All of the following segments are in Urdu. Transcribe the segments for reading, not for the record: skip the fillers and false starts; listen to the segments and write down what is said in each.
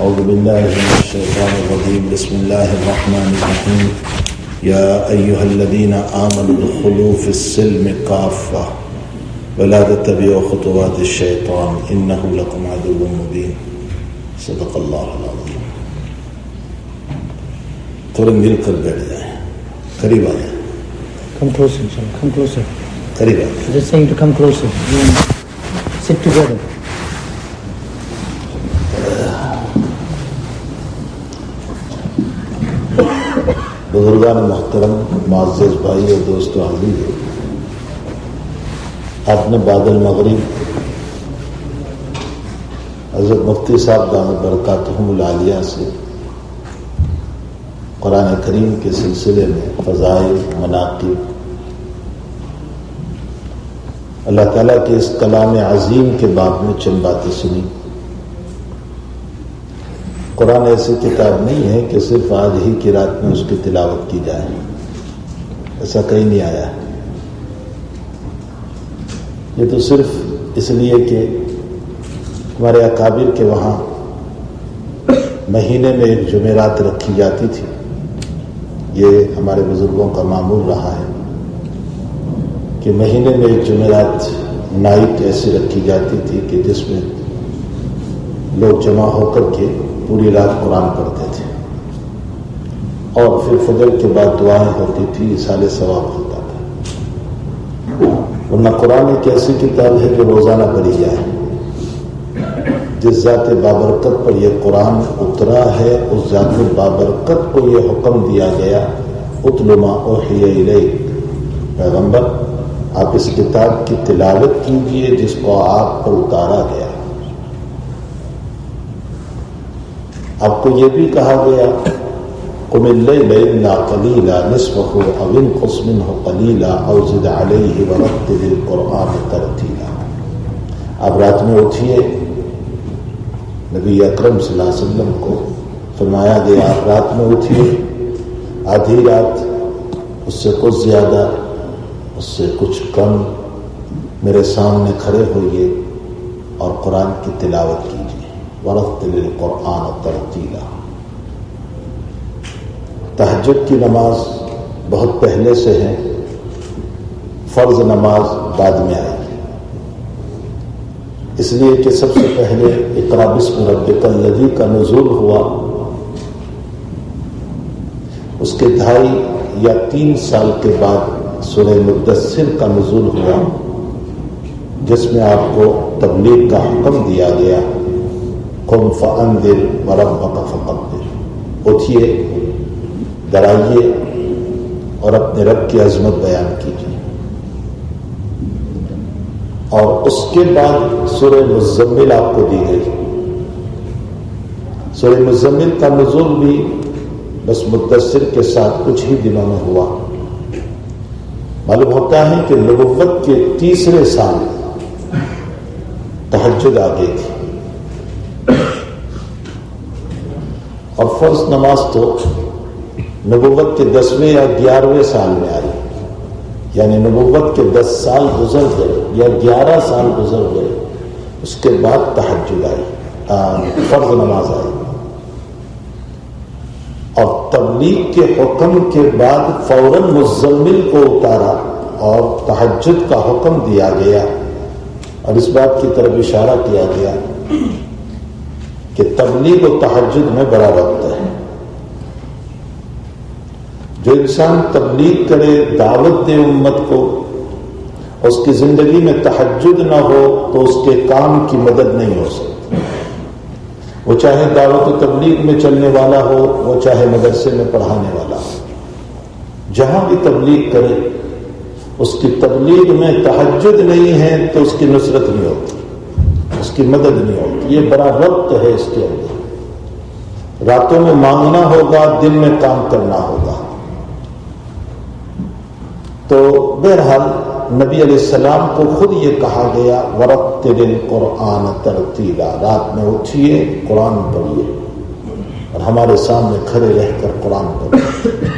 أعوذ بالله من الشيطان الرجيم. بسم الله الرحمن الرحيم. يا أيها الذين آمنوا ادخلوا في السلم كافة ولا تتبعوا خطوات الشيطان إنه لكم عدو مبين. صدق الله العظيم. تھوڑے مل کر بیٹھ جائیں. قریب آ جائیں. Come closer, inshallah. Come closer. قریب آ جائیں. Just saying to come closer. You sit together. بزرگان محترم، معزز بھائی اور دوستو حاضر، آپ نے بعد المغرب حضرت مفتی صاحب دامت برکاتہم العالیہ سے قرآن کریم کے سلسلے میں فضائل، مناقب، اللہ تعالیٰ کے اس کلام عظیم کے باب میں چند باتیں سنی. قرآن ایسی کتاب نہیں ہے کہ صرف آج ہی کی رات میں اس کی تلاوت کی جائے، ایسا کہیں نہیں آیا. یہ تو صرف اس لیے کہ ہمارے اکابر کے وہاں مہینے میں ایک جمعرات رکھی جاتی تھی. یہ ہمارے بزرگوں کا معمول رہا ہے کہ مہینے میں ایک جمعرات نائٹ ایسی رکھی جاتی تھی کہ جس میں لوگ جمع ہو کر کے پوری رات قرآن پڑھتے تھے اور پھر فجر کے بعد دعائیں ہوتی تھی، اصال ثواب ہوتا تھا. ورنہ قرآن ایک ایسی کتاب ہے جو روزانہ پڑھی جائے. جس ذات بابرکت پر یہ قرآن اترا ہے اس ذات بابرکت کو یہ حکم دیا گیا، اتل ما اوحی الیک، پیغمبر آپ اس کتاب کی تلاوت کیجئے جس کو آپ پر اتارا گیا. آپ کو یہ بھی کہا گیا قم اللیل الا قلیلا نصفہ او انقص منہ قلیلا او زد علیہ ورتل القرآن ترتیلا. آپ رات میں اٹھیے، نبی اکرم صلی اللہ علیہ وسلم کو فرمایا گیا آپ رات میں اٹھیے، آدھی رات اس سے کچھ زیادہ اس سے کچھ کم میرے سامنے کھڑے ہوئیے اور قرآن کی تلاوت کیجیے. ورتل القرآن ترتیلا. تہجد کی نماز بہت پہلے سے ہے، فرض نماز بعد میں آئی، اس لیے کہ سب سے پہلے اقرا بسم ربک الذی کا نزول ہوا. اس کے 2.5 یا 3 سال کے بعد سورہ مدثر کا نزول ہوا جس میں آپ کو تبلیغ کا حکم دیا گیا، قم فانذر وربک فکبر، اٹھیے، ڈرائیے اور اپنے رب کی عظمت بیان کیجیے. اور اس کے بعد سورہ مزمل آپ کو دی گئی. سورہ مزمل کا نزول بھی بس مدثر کے ساتھ کچھ ہی دنوں میں ہوا. معلوم ہوتا ہے کہ نبوت کے 3 سال تہجد آ گئی تھی اور فرض نماز تو نبوت کے 10ویں یا 11ویں سال میں آئی. یعنی نبوت کے 10 سال گزر گئے یا 11 سال گزر گئے، اس کے بعد تہجد آئی، فرض نماز آئی. اور تبلیغ کے حکم کے بعد فوراً مزمل کو اتارا اور تہجد کا حکم دیا گیا. اور اس بات کی طرف اشارہ کیا گیا کہ تبلیغ و تہجد میں بڑا وقت ہے. جو انسان تبلیغ کرے، دعوت دے امت کو، اس کی زندگی میں تہجد نہ ہو تو اس کے کام کی مدد نہیں ہو سکتی. وہ چاہے دعوت و تبلیغ میں چلنے والا ہو، وہ چاہے مدرسے میں پڑھانے والا ہو، جہاں بھی تبلیغ کرے اس کی تبلیغ میں تہجد نہیں ہے تو اس کی نصرت نہیں ہوتی، اس کی مدد نہیں ہوتی. یہ بڑا ربط ہے اس کے اندر. راتوں میں مانگنا ہوگا، دن میں کام کرنا ہوگا. تو بہرحال نبی علیہ السلام کو خود یہ کہا گیا ورتل القرآن ترتیلا، رات میں اٹھیے، قرآن پڑھیے اور ہمارے سامنے کھڑے رہ کر قرآن پڑھیے.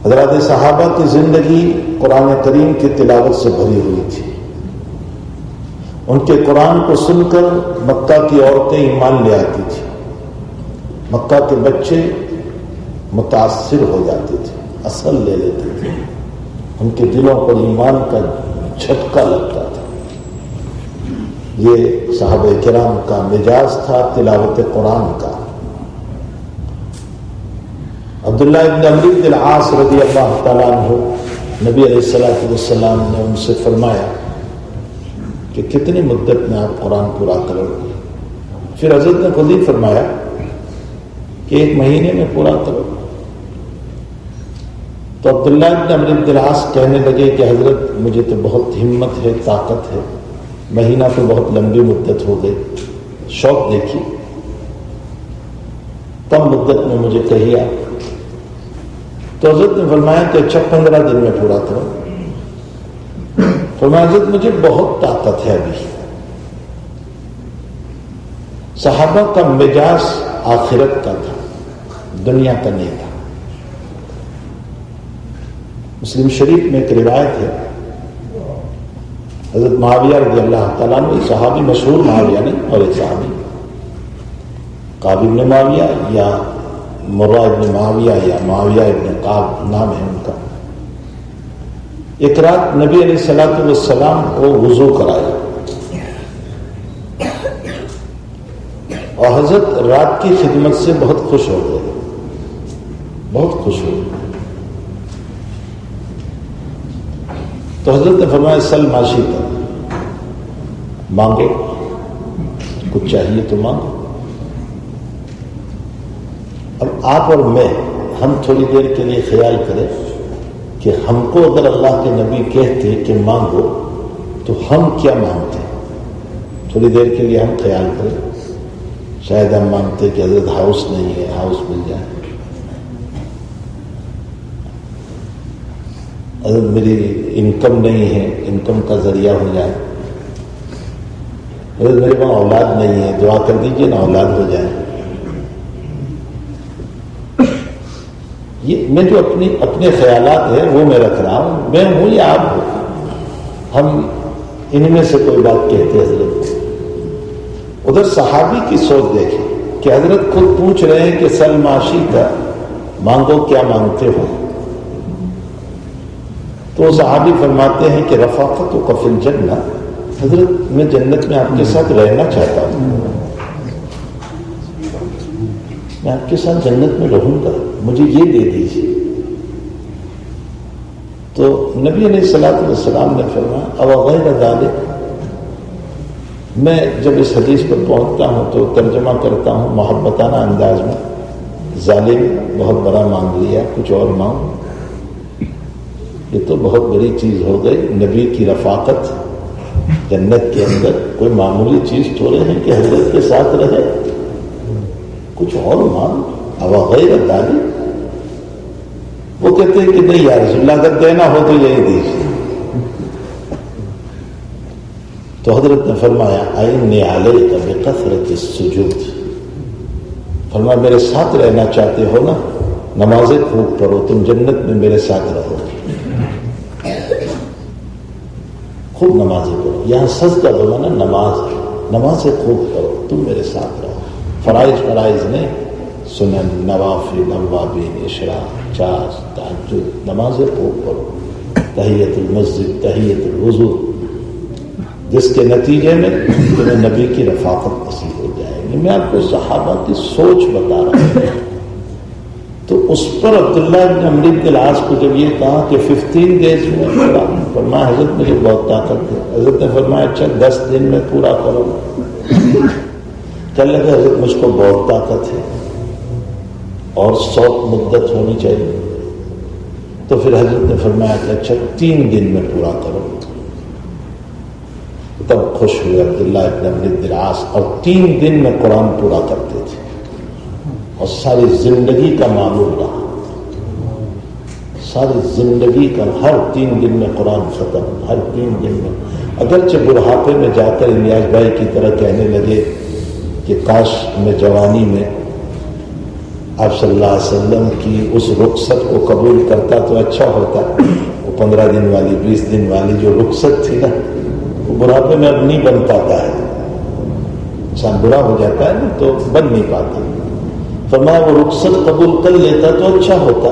حضرات صحابہ کی زندگی قرآن کریم کی تلاوت سے بھری ہوئی تھی. ان کے قرآن کو سن کر مکہ کی عورتیں ایمان لے آتی تھیں، مکہ کے بچے متاثر ہو جاتے تھے، اثر لے لیتے تھے، ان کے دلوں پر ایمان کا جھٹکا لگتا تھا۔ یہ صحابہ کرام کا مزاج تھا تلاوت قرآن کا۔ عبداللہ ابن عمرو بن العاص رضی اللہ تعالیٰ عنہ، نبی علیہ الصلوۃ والسلام نے ان سے فرمایا کہ کتنی مدت میں آپ قرآن پورا کرو گے؟ پھر حضرت نے خود ہی فرمایا کہ 1 مہینے میں پورا کرو۔ تو عبداللہ ابن عمرو بن العاص کہنے لگے کہ حضرت مجھے تو بہت ہمت ہے، طاقت ہے، مہینہ تو بہت لمبی مدت ہو گئی، شوق دیکھی، کم مدت میں مجھے کہیے آپ۔ تو حضرت نے فرمایا کہ اچھا 15 دن میں پورا کرو۔ فرمایا حضرت مجھے بہت طاقت ہے ابھی۔ صحابہ کا مزاج آخرت کا تھا، دنیا کا نہیں تھا۔ مسلم شریف میں ایک روایت ہے، حضرت معاویہ رضی اللہ تعالیٰ عنہ، صحابی مشہور معاویہ نہیں، اور ایک صحابی کعب ابن معاویہ یا مرہ ابن معاویہ یا معاویہ ابن کعب نام ہے ان کا۔ ایک رات نبی علیہ الصلوۃ والسلام کو وضو کرایا اور حضرت رات کی خدمت سے بہت خوش ہو گئے، بہت خوش ہو گئے۔ تو حضرت نے فرمایا سل ماشی کا، مانگو، کچھ چاہیے تو مانگو۔ اب آپ اور میں ہم تھوڑی دیر کے لیے خیال کریں کہ ہم کو اگر اللہ کے نبی کہتے کہ مانگو تو ہم کیا مانگتے؟ تھوڑی دیر کے لیے ہم خیال کریں، شاید ہم مانگتے کہ حضرت ہاؤس نہیں ہے، ہاؤس مل جائے، حضرت میری انکم نہیں ہے، انکم کا ذریعہ ہو جائے، حضرت میرے پاس اولاد نہیں ہے، دعا کر دیجئے نا اولاد ہو جائے۔ یہ میں جو اپنے خیالات ہیں وہ میں رکھ رہا ہوں، میں ہوں یا آپ ہوں، ہم ان میں سے کوئی بات کہتے حضرت۔ ادھر صحابی کی سوچ دیکھیں کہ حضرت خود پوچھ رہے ہیں کہ سل معاشی کا، مانگو کیا مانگتے ہو؟ تو صحابی فرماتے ہیں کہ رفاقت و کفل جنہ، حضرت میں جنت میں آپ کے ساتھ رہنا چاہتا ہوں، میں آپ کے ساتھ جنت میں رہوں گا، مجھے یہ دے دیجیے۔ تو نبی علیہ الصلوۃ والسلام نے فرمایا او غیر ذالک، میں جب اس حدیث پر پہنچتا ہوں تو ترجمہ کرتا ہوں محبتانہ انداز میں، ظالم بہت بڑا مانگ لیا، کچھ اور مانگ، یہ تو بہت بڑی چیز ہو گئی، نبی کی رفاقت جنت کے اندر کوئی معمولی چیز تھوڑے ہے کہ حضرت کے ساتھ رہے، کچھ اور مانگ، او غیر ذالک۔ وہ کہتے ہیں کہ نہیں یا رسول اللہ اگر دینا ہو تو یہی دیجیے۔ تو حضرت نے فرمایا اعنی علیک بکثرۃ السجود، فرمایا میرے ساتھ رہنا چاہتے ہو نا، نمازیں خوب پڑھو، تم جنت میں میرے ساتھ رہو گے، خوب نمازیں پڑھو، یہاں سجدہ دو نا نماز، نمازیں خوب پڑھو، تم میرے ساتھ رہو، فرائض نہیں، سنن، نوافل، اوابین، اشراق، چاش، تہجد، نمازیں خوب پڑھو، تحیت المسجد، تحیت الوضو، جس کے نتیجے میں تمہیں نبی کی رفاقت نصیب ہو جائے گی۔ میں آپ کو صحابہ کی سوچ بتا رہا ہوں۔ تو اس پر عبداللہ بن عمرو بن العاص کو جب یہ کہا کہ 15 days میں پورا، فرمایا حضرت مجھے بہت طاقت ہے، حضرت نے فرمایا اچھا 10 دن میں پورا کرو۔ کہنے لگے حضرت مجھ کو بہت طاقت ہے اور 100 مدت ہونی چاہیے۔ تو پھر حضرت نے فرمایا کہ اچھا 3 دن میں پورا کرو۔ تب خوش ہوئے عبداللہ ابن عمرو بن العاص، اور 3 دن میں قرآن پورا کرتے تھے، اور ساری زندگی کا معمول رہا، ساری زندگی کا ہر 3 دن میں قرآن ختم، ہر 3 دن میں۔ اگرچہ بڑھاپے میں جا کر الیاس بھائی کی طرح کہنے لگے کہ کاش میں جوانی میں آپ صلی اللہ علیہ وسلم کی اس رخصت کو قبول کرتا تو اچھا ہوتا، وہ 15 دن والی 20 دن والی جو رخصت تھی نا، وہ بڑھاپے میں اب نہیں بن پاتا ہے، انسان برا ہو جاتا ہے نا تو بن نہیں پاتا. فرمایا وہ رخصت قبول کر لیتا تو اچھا ہوتا،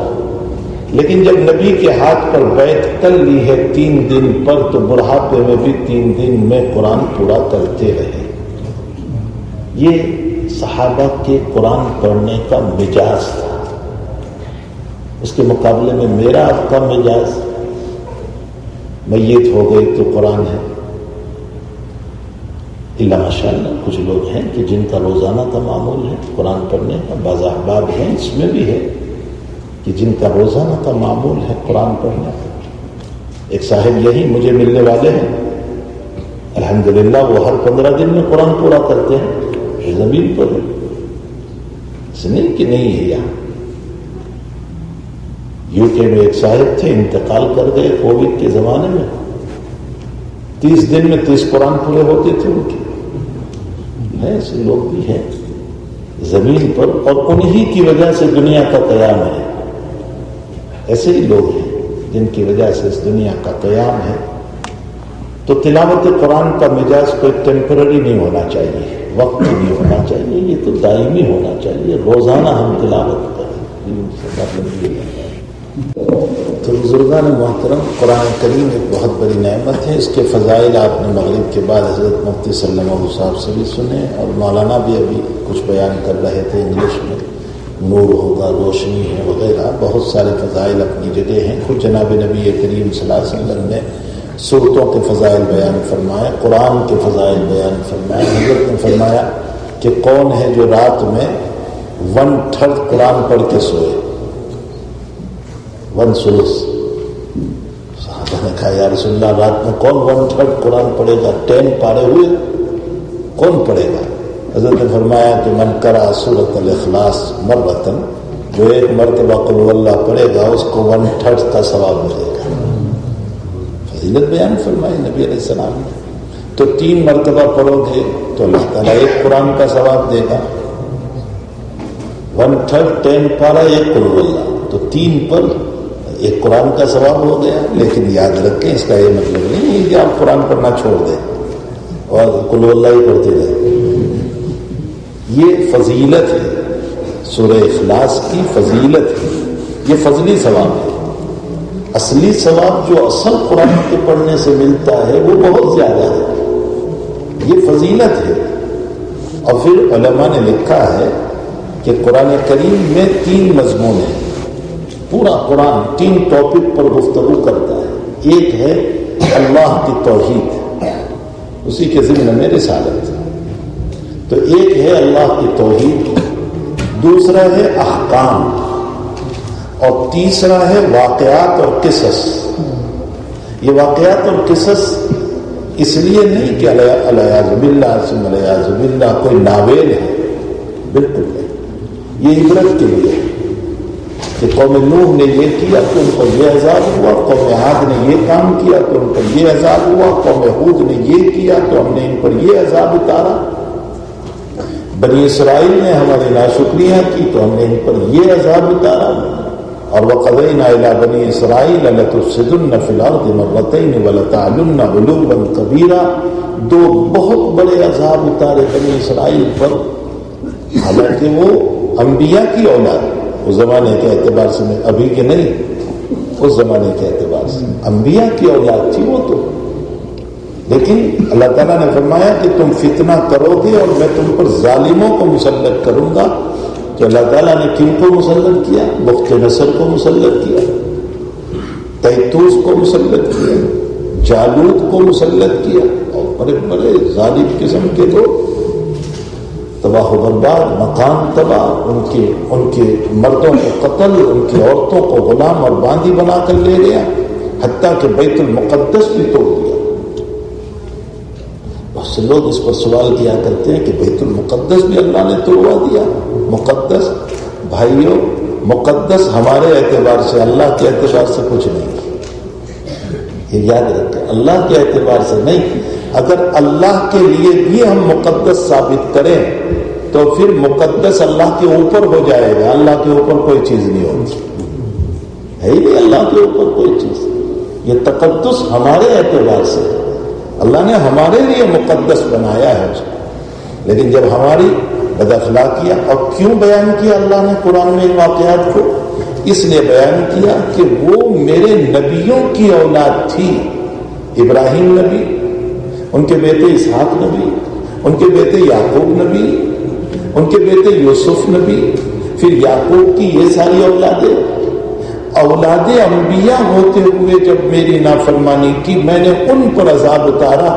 لیکن جب نبی کے ہاتھ پر بیعت کر لی ہے 3 دن پر، تو بڑھاپے میں بھی 3 دن میں قرآن پورا کرتے رہے. یہ صحابہ کے قرآن پڑھنے کا مزاج تھا. اس کے مقابلے میں میرا آپ کا مزاج، میت ہو گئی تو قرآن ہے. اللہ ماشاء اللہ کچھ لوگ ہیں کہ جن کا روزانہ کا معمول ہے قرآن پڑھنے کا. بعض احباب ہیں اس میں بھی ہے کہ جن کا روزانہ کا معمول ہے قرآن پڑھنے کا. ایک صاحب یہی مجھے ملنے والے ہیں، الحمدللہ وہ ہر 15 دن میں قرآن پورا کرتے ہیں. زمین پر ہے، اس نہیں کہ نہیں ہے. یہاں یو کے میں ایک صاحب تھے، انتقال کر گئے کووڈ کے زمانے میں. 30 دن میں 30 قرآن پورے ہوتے تھے ان کے. ایسے لوگ بھی ہیں زمین پر، اور انہی کی وجہ سے دنیا کا قیام ہے. ایسے ہی لوگ ہیں جن کی وجہ سے اس دنیا کا قیام ہے. تو تلاوت قرآن کا مزاج کوئی ٹیمپرری نہیں ہونا چاہیے، وقت نہیں ہونا چاہیے، یہ تو دائمی ہونا چاہیے. روزانہ ہم تلاوت کریں. تو بزرگان محترم، قرآن کریم ایک بہت بڑی نعمت ہے. اس کے فضائل آپ نے مغرب کے بعد حضرت مفتی صلی اللہ علیہ وسلم صاحب سے بھی سنے، اور مولانا بھی ابھی کچھ بیان کر رہے تھے انگلش میں. نور ہوگا، روشنی ہے وغیرہ، بہت سارے فضائل اپنی جگہ ہیں. خود جناب نبی کریم صلی اللہ علیہ وسلم نے سورتوں کے فضائل بیان فرمائے، قرآن کے فضائل بیان فرمائے. حضرت نے فرمایا کہ کون ہے جو رات میں 1/3 قرآن پڑھ کے سوئے، 1/3. صحابہ نے کہا یا رسول اللہ رات میں کون 1/3 قرآن پڑھے گا؟ 10 پارے ہوئے کون پڑھے گا؟ حضرت نے فرمایا کہ من قرأ سورۃ الاخلاص مرۃ، جو ایک مرتبہ قل هو اللہ پڑھے گا اس کو 1/3 کا ثواب ملے گا. فضیلت بیان فرمائی نبی علیہ السلام نے. تو 3 مرتبہ پڑھو گے تو اللہ تعالیٰ ایک قرآن کا ثواب دے گا. 1/3 10 پارا ایک قل هو اللہ، تو 3 پر ایک قرآن کا ثواب ہو گیا. لیکن یاد رکھیں اس کا یہ مطلب نہیں ہے کہ آپ قرآن پڑھنا چھوڑ دیں اور قل هو اللہ ہی پڑھتے رہیں. یہ فضیلت ہے، سورہ اخلاص کی فضیلت ہے، یہ فضلی ثواب ہے. اصلی ثواب جو اصل قرآن کے پڑھنے سے ملتا ہے وہ بہت زیادہ ہے. یہ فضیلت ہے. اور پھر علماء نے لکھا ہے کہ قرآن کریم میں 3 مضمون ہیں. پورا قرآن 3 ٹاپک پر گفتگو کرتا ہے. ایک ہے اللہ کی توحید، اسی کے ضمن میں رسالت. تو ایک ہے اللہ کی توحید، دوسرا ہے احکام، اور تیسرا ہے واقعات اور قصص. یہ واقعات اور قصص اس لیے نہیں کہ الیاذ باللہ ثم الیاذ باللہ کوئی ناول ہے، بالکل نہیں. یہ عبرت کے لیے کہ قوم نوح نے یہ کیا تو ان کو یہ عذاب ہوا، قوم عاد نے یہ کام کیا تو ان پر یہ عذاب ہوا، قوم ہود نے یہ کیا تو ہم نے ان پر یہ عذاب اتارا. بنی اسرائیل نے ہماری ناشکریاں کی تو ہم نے ان پر یہ عذاب اتارا. اور وَقَضَيْنَا إِلَىٰ بَنِي إِسْرَائِيلَ لَتُفْسِدُنَّ فِي الْأَرْضِ مَرَّتَيْنِ وَلَتَعْلُنَّ عُلُوًّا كَبِيرًا. 2 بہت بڑے عذاب اتارے بنی اسرائیل پر. حالانکہ وہ انبیاء کی اولاد، اس زمانے کے اعتبار سے، ابھی کے نہیں، اس زمانے کے اعتبار سے انبیاء کی اولاد تھی وہ تو. لیکن اللہ تعالیٰ نے فرمایا کہ تم فتنہ کرو گے اور میں تم پر ظالموں کو مسلط کروں گا. کہ اللہ تعالیٰ نے کن کو مسلط کیا؟ بخت نصر کو مسلط کیا، تیتوس کو مسلط کیا، جالوت کو مسلط کیا، اور بڑے بڑے ظالم قسم کے لوگ. تباہ و برباد، مکان تباہ، ان کے مردوں کو قتل، ان کی عورتوں کو غلام اور باندی بنا کر لے گیا، حتیٰ کہ بیت المقدس بھی توڑ دیا. بہت سے لوگ اس پر سوال کیا کرتے ہیں کہ بیت المقدس بھی اللہ نے توڑوا دیا. مقدس بھائیوں، مقدس ہمارے اعتبار سے، اللہ کے اعتبار سے کچھ نہیں. یہ یاد رکھیں، اللہ کے اعتبار سے نہیں. اگر اللہ کے لیے بھی ہم مقدس ثابت کریں تو پھر مقدس اللہ کے اوپر ہو جائے گا. اللہ کے اوپر کوئی چیز نہیں ہوگی، ہے ہی نہیں اللہ کے اوپر کوئی چیز. یہ تقدس ہمارے اعتبار سے، اللہ نے ہمارے لیے مقدس بنایا ہے اس کو، لیکن جب ہماری بد اخلاقیاں، اور کیوں بیان کیا اللہ نے قرآن میں ان واقعات کو؟ اس لیے بیان کیا کہ وہ میرے نبیوں کی اولاد تھی، ابراہیم نبی، ان کے بیٹے اسحاق نبی، ان کے بیٹے یعقوب نبی، ان کے بیٹے یوسف نبی، پھر یعقوب کی یہ ساری اولادیں، اولاد انبیاء ہوتے ہوئے جب میری نافرمانی کی میں نے ان پر عذاب اتارا۔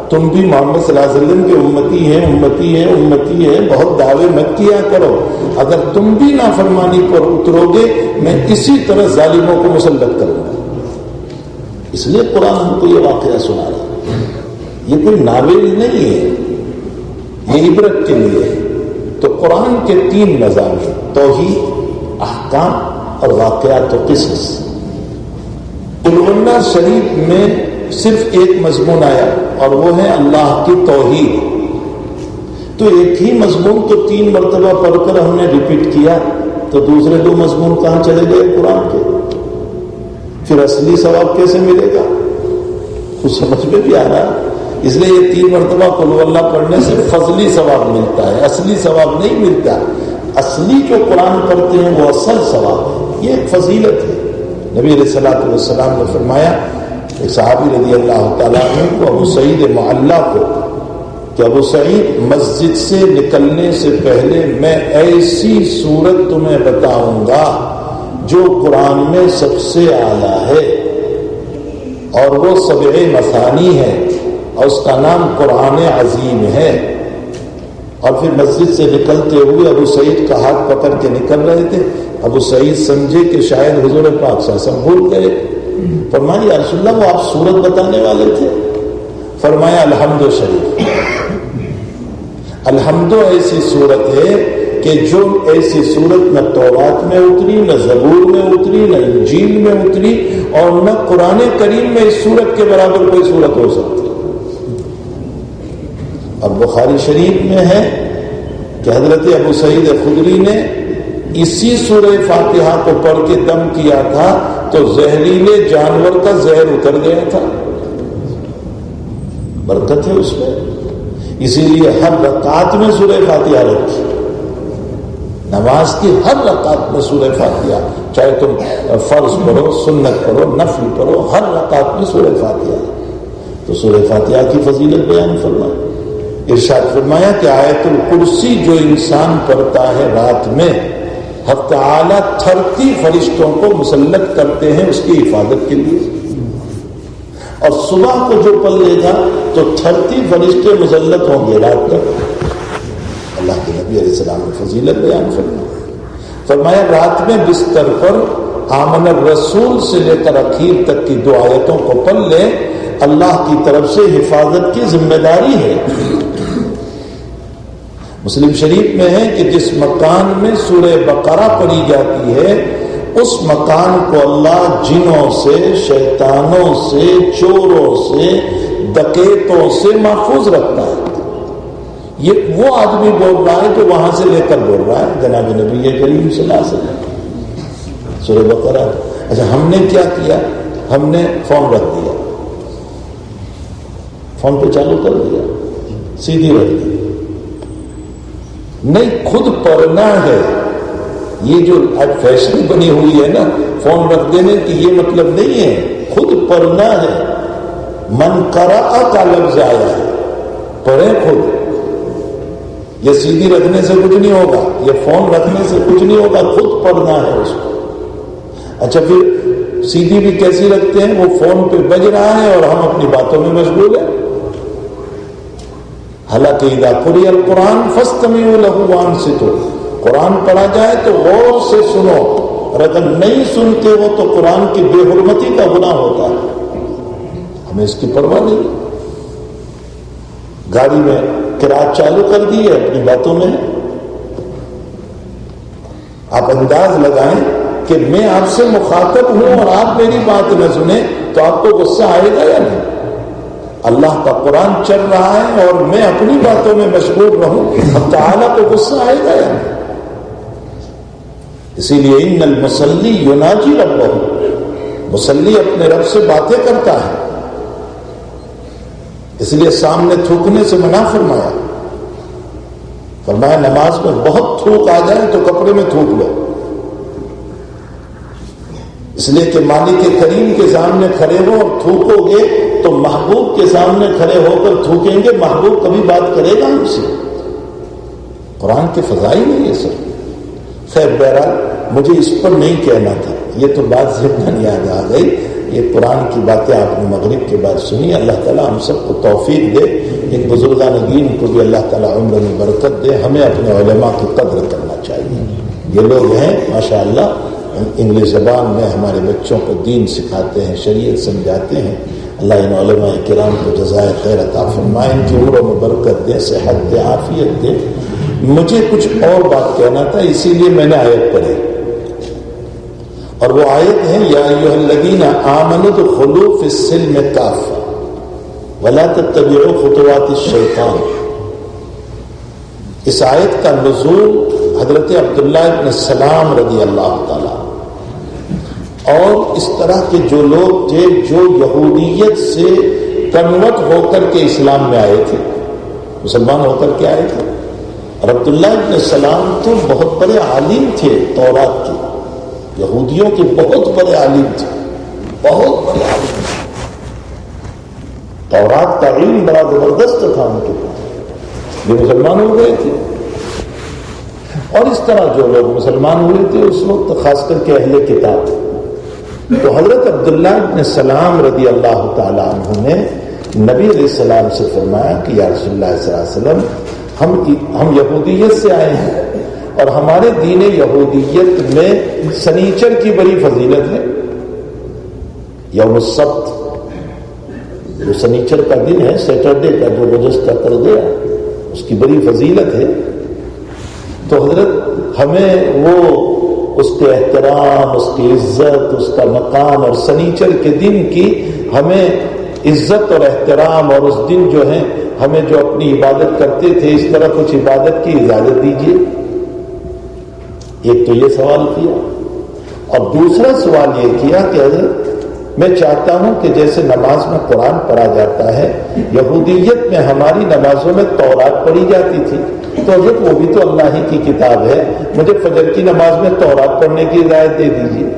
تم بھی محمد صلی اللہ علیہ وسلم کے امتی ہیں، امتی ہیں، امتی ہیں، بہت دعوے مت کیا کرو، اگر تم بھی نافرمانی پر اترو گے میں اسی طرح ظالموں کو مسلط کروں گا۔ اس لیے قرآن ہم کو یہ واقعہ سنا رہا ہے، یہ کوئی ناول نہیں ہے، یہ عبرت کے لیے ہے۔ تو قرآن کے 3 مضامین، توحید، احکام اور واقعات و قصص۔ قل اللہ شریف میں صرف ایک مضمون آیا اور وہ ہے اللہ کی توحید، تو ایک ہی مضمون کو 3 مرتبہ پڑھ کر ہم نے ریپیٹ کیا، تو دوسرے 2 مضمون کہاں چلے گئے قرآن کے؟ پھر اصلی ثواب کیسے ملے گا؟ کچھ سمجھ میں بھی آ رہا ہے؟ اس لیے یہ 3 مرتبہ قل اللہ پڑھنے سے فضلی ثواب ملتا ہے، اصلی ثواب نہیں ملتا۔ اصلی جو قرآن پڑھتے ہیں وہ اصل ثواب ہے، یہ ایک فضیلت ہے۔ نبی علیہ الصلوۃ والسلام نے فرمایا، ایک صحابی رضی اللہ تعالیٰ عنہ کو، ابو سعید معلّہ کو، کہ ابو سعید مسجد سے نکلنے سے پہلے میں ایسی سورت تمہیں بتاؤں گا جو قرآن میں سب سے اعلیٰ ہے، اور وہ 7 مثانی ہے، اور اس کا نام قرآن عظیم ہے۔ اور پھر مسجد سے نکلتے ہوئے ابو سعید کا ہاتھ پکڑ کے نکل رہے تھے، ابو سعید سمجھے کہ شاید حضور پاک صلی اللہ علیہ وسلم بھول گئے، فرمایا یا رسول اللہ وہ آپ سورت بتانے والے تھے؟ فرمایا الحمد شریف، الحمد ایسی صورت ہے کہ جو ایسی صورت نہ تورات میں اتری، نہ زبور میں اتری، نہ انجیل میں اتری، اور نہ قرآن کریم میں اس صورت کے برابر کوئی صورت ہو سکتی۔ اور بخاری شریف میں ہے کہ حضرت ابو سعید خدری نے اسی سورہ فاتحہ کو پڑھ کے دم کیا تھا تو زہریلے جانور کا زہر اتر گیا تھا، برکت ہے اس میں۔ اسی لیے ہر رکعت میں سورہ فاتحہ رکھی، نماز کی ہر رکعت میں سورہ فاتحہ، چاہے تم فرض پڑھو، سنت پڑھو، نفل پڑھو، ہر رکعت میں سورہ فاتحہ۔ تو سورہ فاتحہ کی فضیلت بیان فرمائی، ارشاد فرمایا کہ آیت الکرسی جو انسان پڑھتا ہے رات میں، حق تعالی 30 فرشتوں کو مسلط کرتے ہیں اس کی حفاظت کے لیے، اور صبح کو جو پڑھ لے گا تو 30 فرشتے مسلط ہوں گے رات تک۔ اللہ کے نبی علیہ السلام نے فضیلت بیان فرمایا رات میں بستر پر آمن الرسول سے لے کر اخیر تک کی 2 آیتوں کو پڑھ لے، اللہ کی طرف سے حفاظت کی ذمہ داری ہے۔ مسلم شریف میں ہے کہ جس مکان میں سورہ بقرہ پڑھی جاتی ہے اس مکان کو اللہ جنوں سے، شیطانوں سے، چوروں سے، ڈکیتوں سے محفوظ رکھتا ہے۔ یہ وہ آدمی بول رہا ہے جو وہاں سے لے کر بول رہا ہے، جناب نبی کریم صلی اللہ علیہ وسلم۔ سورہ بقرہ۔ اچھا ہم نے کیا کیا؟ ہم نے فون رکھ دیا، فون پہ چالو کر دیا، سیدھی رکھ دی، نہیں خود پڑھنا ہے۔ یہ جو آج فیشن بنی ہوئی ہے نا فون رکھ دینے کی، یہ مطلب نہیں ہے، خود پڑھنا ہے۔ من قرأ کا لفظ آیا ہے، پڑھیں خود۔ یہ سیدھی رکھنے سے کچھ نہیں ہوگا، یہ فون رکھنے سے کچھ نہیں ہوگا، خود پڑھنا ہے اس کو۔ اچھا پھر سیدھی بھی کیسی رکھتے ہیں؟ وہ فون پہ بج رہا ہے اور ہم اپنی باتوں میں مشغول ہیں۔ حالانکہ اذا قرئ القرآن فاستمعوا له وانصتوا، قرآن پڑھا جائے تو غور سے سنو، اور اگر نہیں سنتے ہو تو قرآن کی بے حرمتی کا گناہ ہوتا ہے۔ ہمیں اس کی پرواہ نہیں۔ گاڑی میں قرأت چالو کر دی ہے، اپنی باتوں میں آپ انداز لگائیں کہ میں آپ سے مخاطب ہوں اور آپ میری بات نہ سنیں تو آپ کو غصہ آئے گا یا نہیں؟ اللہ کا قرآن چل رہا ہے اور میں اپنی باتوں میں مشغول رہوں، اب تعالیٰ کو غصہ آئے گا یا نہیں؟ اسی لیے ان المصلی یناجی ربہ، مصلی اپنے رب سے باتیں کرتا ہے۔ اس لیے سامنے تھوکنے سے منع فرمایا. فرمایا نماز میں بہت تھوک آ جائے تو کپڑے میں تھوک لو، اس لیے کہ مالک کریم کے سامنے کھڑے ہو اور تھوکو گے تو محبوب کے سامنے کھڑے ہو کر تھوکیں گے، محبوب کبھی بات کرے گا ہم سے. قرآن کے فضائل نہیں ہے سر. خیر بہرحال مجھے اس پر نہیں کہنا تھا، یہ تو بات ذہن یاد آ گئی. یہ قرآن کی باتیں آپ نے مغرب کے بعد سنی. اللہ تعالیٰ ہم سب کو توفیق دے. ان بزرگان دین کو بھی اللہ تعالیٰ عمر میں برکت دے. ہمیں اپنے علماء کی قدر کرنا چاہیے. یہ لوگ ہیں ماشاءاللہ انگلش زبان میں ہمارے بچوں کو دین سکھاتے ہیں، شریعت سمجھاتے ہیں. اللہ ان علماء کرام کو جزائے خیر عطا فرمائے، ان کی عمروں میں برکت دے، صحت دے، عافیت دے. مجھے کچھ اور بات کہنا تھا، اسی لیے میں نے آیت پڑھی، اور وہ آیت ہے یا ایھا الذین آمنوا ادخلوا فی السلم کافہ ولا تتبعوا خطوات الشیطان. اس آیت کا نزول حضرت عبداللہ ابن سلام رضی اللہ تعالی اور اس طرح کے جو لوگ تھے جو یہودیت سے کنورٹ ہو کر کے اسلام میں آئے تھے، مسلمان ہو کر کے آئے تھے. اور عبداللہ ابن سلام تو بہت بڑے عالم تھے تورات کے، یہودیوں کے بہت بڑے عالم تھے، بہت بڑے عالم تھے. تورات کا علم بڑا زبردست تھا ان کے پاس. یہ مسلمان ہو گئے تھے. اور اس طرح جو لوگ مسلمان ہوئے تھے اس وقت خاص کر کے اہل کتاب، تو حضرت عبداللہ ابن سلام رضی اللہ تعالیٰ عنہ نے نبی علیہ السلام سے فرمایا کہ یا رسول اللہ صلی اللہ علیہ وسلم ہم یہودیت سے آئے ہیں اور ہمارے دین یہودیت میں سنیچر کی بڑی فضیلت ہے. یوم السبت جو سنیچر کا دن ہے، سیٹرڈے کا جو گزشتہ کر گیا، اس کی بڑی فضیلت ہے. تو حضرت ہمیں وہ اس کے احترام، اس کی عزت، اس کا مقام اور سنیچر کے دن کی ہمیں عزت اور احترام، اور اس دن جو ہے ہمیں جو اپنی عبادت کرتے تھے اس طرح کچھ عبادت کی اجازت دیجیے. ایک تو یہ سوال کیا، اور دوسرا سوال یہ کیا کہ حضرت میں چاہتا ہوں کہ جیسے نماز میں قرآن پڑھا جاتا ہے، یہودیت میں ہماری نمازوں میں تورات پڑھی جاتی تھی، تو حضرت وہ بھی تو اللہ ہی کی کتاب ہے، مجھے فجر کی نماز میں تورات پڑھنے کی اجازت دے دیجیے.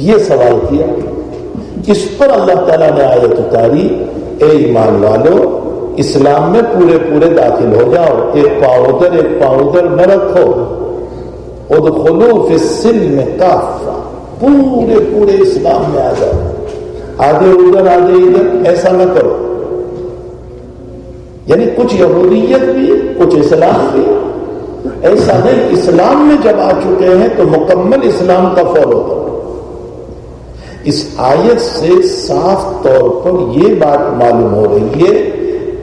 یہ سوال کیا. اس پر اللہ تعالیٰ نے آیت اتاری، اے ایمان والو اسلام میں پورے پورے داخل ہو جاؤ، ایک پاؤں ادھر ایک پاؤں ادھر نہ رکھو. ادخلوا فی السلم کافہ، پورے پورے اسلام میں آ جاؤ، آدھے ادھر آدھے ادھر ایسا نہ کرو. یعنی کچھ یہودیت بھی کچھ اسلام بھی، ایسا نہیں. اسلام میں جب آ چکے ہیں تو مکمل اسلام کا فالو کرو. اس آیت سے صاف طور پر یہ بات معلوم ہو رہی ہے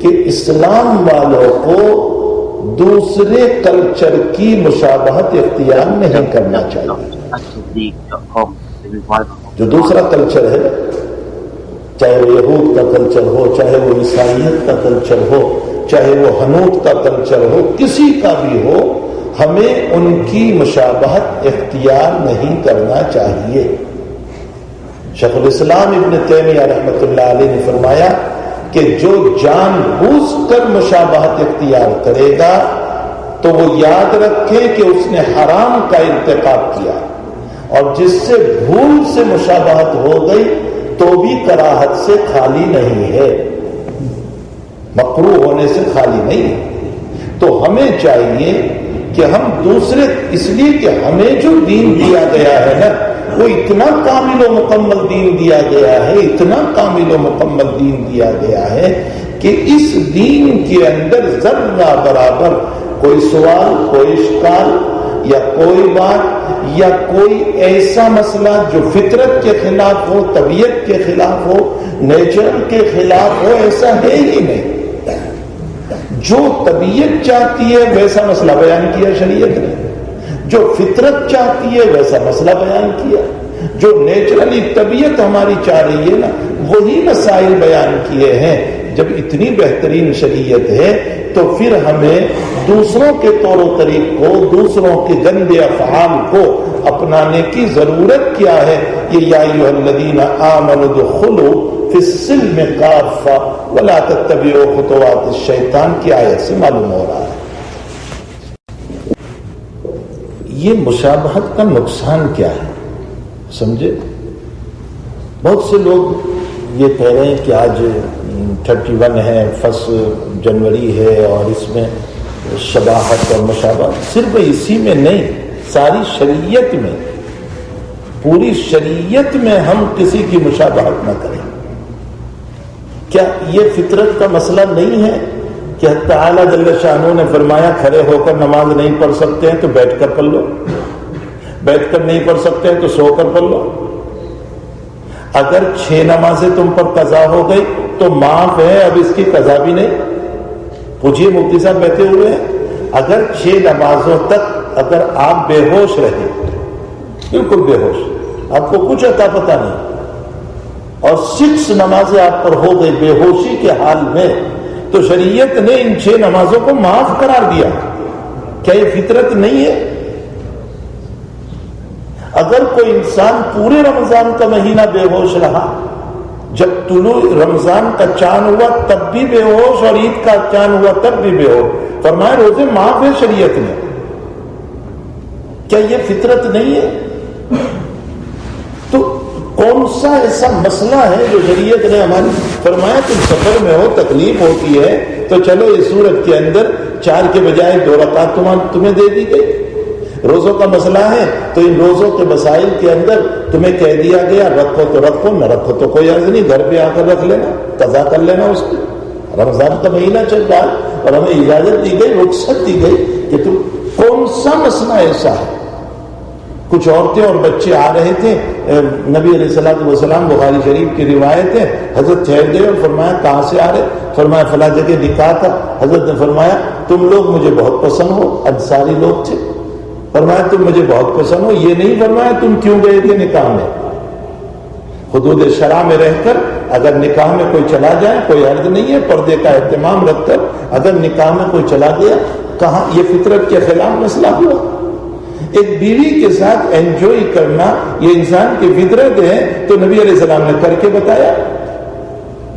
کہ اسلام والوں کو دوسرے کلچر کی مشابہت اختیار نہیں کرنا چاہیے. جو دوسرا کلچر ہے، چاہے وہ یہود کا کلچر ہو، چاہے وہ عیسائیت کا کلچر ہو، چاہے وہ حنوت کا کلچر ہو، کسی کا بھی ہو، ہمیں ان کی مشابہت اختیار نہیں کرنا چاہیے. شیخ الاسلام ابن تیمیہ رحمۃ اللہ علیہ نے فرمایا کہ جو جان بوجھ کر مشابہت اختیار کرے گا تو وہ یاد رکھے کہ اس نے حرام کا ارتکاب کیا، اور جس سے بھول سے مشابہت ہو گئی تو بھی کراہت سے خالی نہیں ہے، مکروہ ہونے سے خالی نہیں ہے. تو ہمیں چاہیے کہ ہم دوسرے، اس لیے کہ ہمیں جو دین دیا گیا ہے نا وہ اتنا کامل و مکمل دین دیا گیا ہے، اتنا کامل و مکمل دین دیا گیا ہے کہ اس دین کے اندر ذرہ برابر کوئی سوال، کوئی اشکال یا کوئی بات یا کوئی ایسا مسئلہ جو فطرت کے خلاف ہو، طبیعت کے خلاف ہو، نیچر کے خلاف ہو، ایسا ہے ہی نہیں. جو طبیعت چاہتی ہے ویسا مسئلہ بیان کیا شریعت نے، جو فطرت چاہتی ہے ویسا مسئلہ بیان کیا، جو نیچرلی طبیعت ہماری چاہ رہی ہے نا وہی مسائل بیان کیے ہیں. جب اتنی بہترین شریعت ہے تو پھر ہمیں دوسروں کے طور و طریق کو، دوسروں کے گندے افعال کو اپنانے کی ضرورت کیا ہے؟ یہ یا ایھا الذین آمنوا ادخلوا فی السلم کافہ ولا تتبعوا خطوات الشیطان کی آیت سے معلوم ہو رہا ہے۔ یہ مشابہت کا نقصان کیا ہے سمجھے؟ بہت سے لوگ یہ کہہ رہے ہیں کہ آج 31 ہے، 1 جنوری ہے، اور اس میں شباہت اور مشابہت صرف اسی میں نہیں، ساری شریعت میں، پوری شریعت میں ہم کسی کی مشابہت نہ کریں۔ کیا یہ فطرت کا مسئلہ نہیں ہے کہ تعالیٰ جل شانہ نے فرمایا کھڑے ہو کر نماز نہیں پڑھ سکتے ہیں تو بیٹھ کر پڑھ لو، بیٹھ کر نہیں پڑھ سکتے ہیں تو سو کر پڑھ لو، اگر 6 نمازیں تم پر قضا ہو گئی تو معاف ہے، اب اس کی قضا بھی نہیں۔ پوچھئے مفتی صاحب بیٹھے ہوئے ہیں، اگر 6 نمازوں تک اگر آپ بے ہوش رہے، بالکل بے ہوش، آپ کو کچھ عطا پتہ نہیں، اور 6 نمازیں آپ پر ہو گئی بے ہوشی کے حال میں، تو شریعت نے ان 6 نمازوں کو معاف قرار دیا۔ کیا یہ فطرت نہیں ہے؟ اگر کوئی انسان پورے رمضان کا مہینہ بے ہوش رہا، جب طلوع رمضان کا چاند ہوا تب بھی بے ہوش، اور عید کا چاند ہوا تب بھی بے ہوش، فرمایا روزے معاف ہے شریعت میں۔ کیا یہ فطرت نہیں ہے؟ تو کون سا ایسا مسئلہ ہے جو شریعت نے ہماری فرمایا تم سفر میں ہو، تکلیف ہوتی ہے تو چلو اس صورت کے اندر 4 کے بجائے 2 رکعت تمہیں دے دی گئی۔ روزوں کا مسئلہ ہے تو ان روزوں کے مسائل کے اندر تمہیں کہہ دیا گیا رکھو تو رکھو، نہ رکھو تو کوئی عرض نہیں، گھر پہ آ کر رکھ لینا، قضا کر لینا اس کو۔ رمضان کا مہینہ چل رہا ہے اور ہمیں اجازت دی گئی، رخصت دی گئی کہ تم کون سا مسئلہ ایسا ہے؟ کچھ عورتیں اور بچے آ رہے تھے، نبی علیہ الصلوۃ والسلام، بخاری شریف کی روایت ہے، حضرت ٹھہر گئے اور فرمایا کہاں سے آ رہے؟ فرمایا فلاں جگہ نکاح تھا۔ حضرت نے فرمایا تم لوگ مجھے بہت پسند ہو، انصاری لوگ تھے، فرمایا تم مجھے بہت پسند ہو، یہ نہیں فرمایا تم کیوں گئے تھے نکاح میں۔ حدود شرع میں رہ کر اگر نکاح میں کوئی چلا جائے کوئی حرج نہیں ہے، پردے کا اہتمام رکھ کر اگر نکاح میں کوئی چلا گیا، کہاں یہ فطرت کے خلاف مسئلہ ہوا؟ ایک بیوی کے ساتھ انجوائے کرنا یہ انسان کی فطرت ہے، تو نبی علیہ السلام نے کر کے بتایا،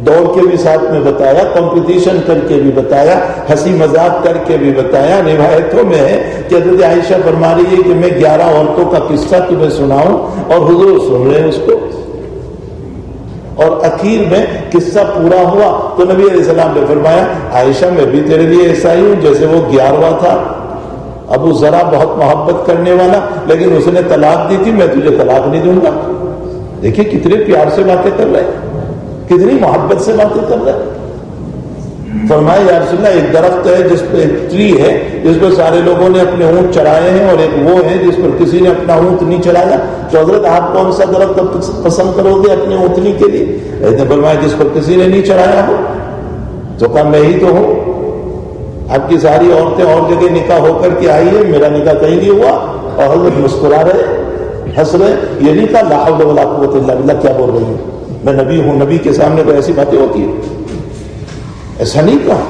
دوڑ کے بھی ساتھ میں بتایا، کمپٹیشن کر کے بھی بتایا، ہنسی مذاق کر کے بھی بتایا۔ روایتوں میں ہے کہ حضرت عائشہ فرما رہی ہے کہ میں 11 عورتوں کا قصہ تمہیں سناؤں اور حضور سن رہے ہیں اس کو، اور اخیر میں قصہ پورا ہوا تو نبی علیہ السلام نے فرمایا عائشہ میں بھی تیرے لیے ایسا ہی ہوں جیسے وہ 11واں تھا۔ ابو ذرا بہت محبت کرنے والا، لیکن اس نے طلاق دی تھی، میں تجھے طلاق نہیں دوں گا۔ دیکھیے کتنے پیار سے باتیں کر رہے ہیں، کتنی محبت سے باتیں کر رہے ہیں۔ فرمایا یا رسول اللہ ایک درخت ہے جس پہ ایک ٹری ہے جس پہ سارے لوگوں نے اپنے اونٹ چڑھائے ہیں، اور ایک وہ ہے جس پر کسی نے اپنا اونٹ نہیں چڑھایا، تو حضرت آپ کون سا درخت پسند کرو گے اپنے اونٹنی کے لیے؟ حضرت نے فرمایا جس پر کسی نے نہیں چڑھایا ہو، تو کہا میں ہی تو ہوں۔ آپ کی ساری عورتیں اور جگہ نکاح ہو کر کے آئی ہے، میرا نکاح کہیں نہیں ہوا، اور حضرت مسکرا رہے، ہنس رہے، یہ نہیں کہا لا حول ولا قوت الا باللہ کیا بول رہی ہے، میں نبی ہوں، نبی کے سامنے تو ایسی باتیں ہوتی ہیں، ایسا نہیں کہا۔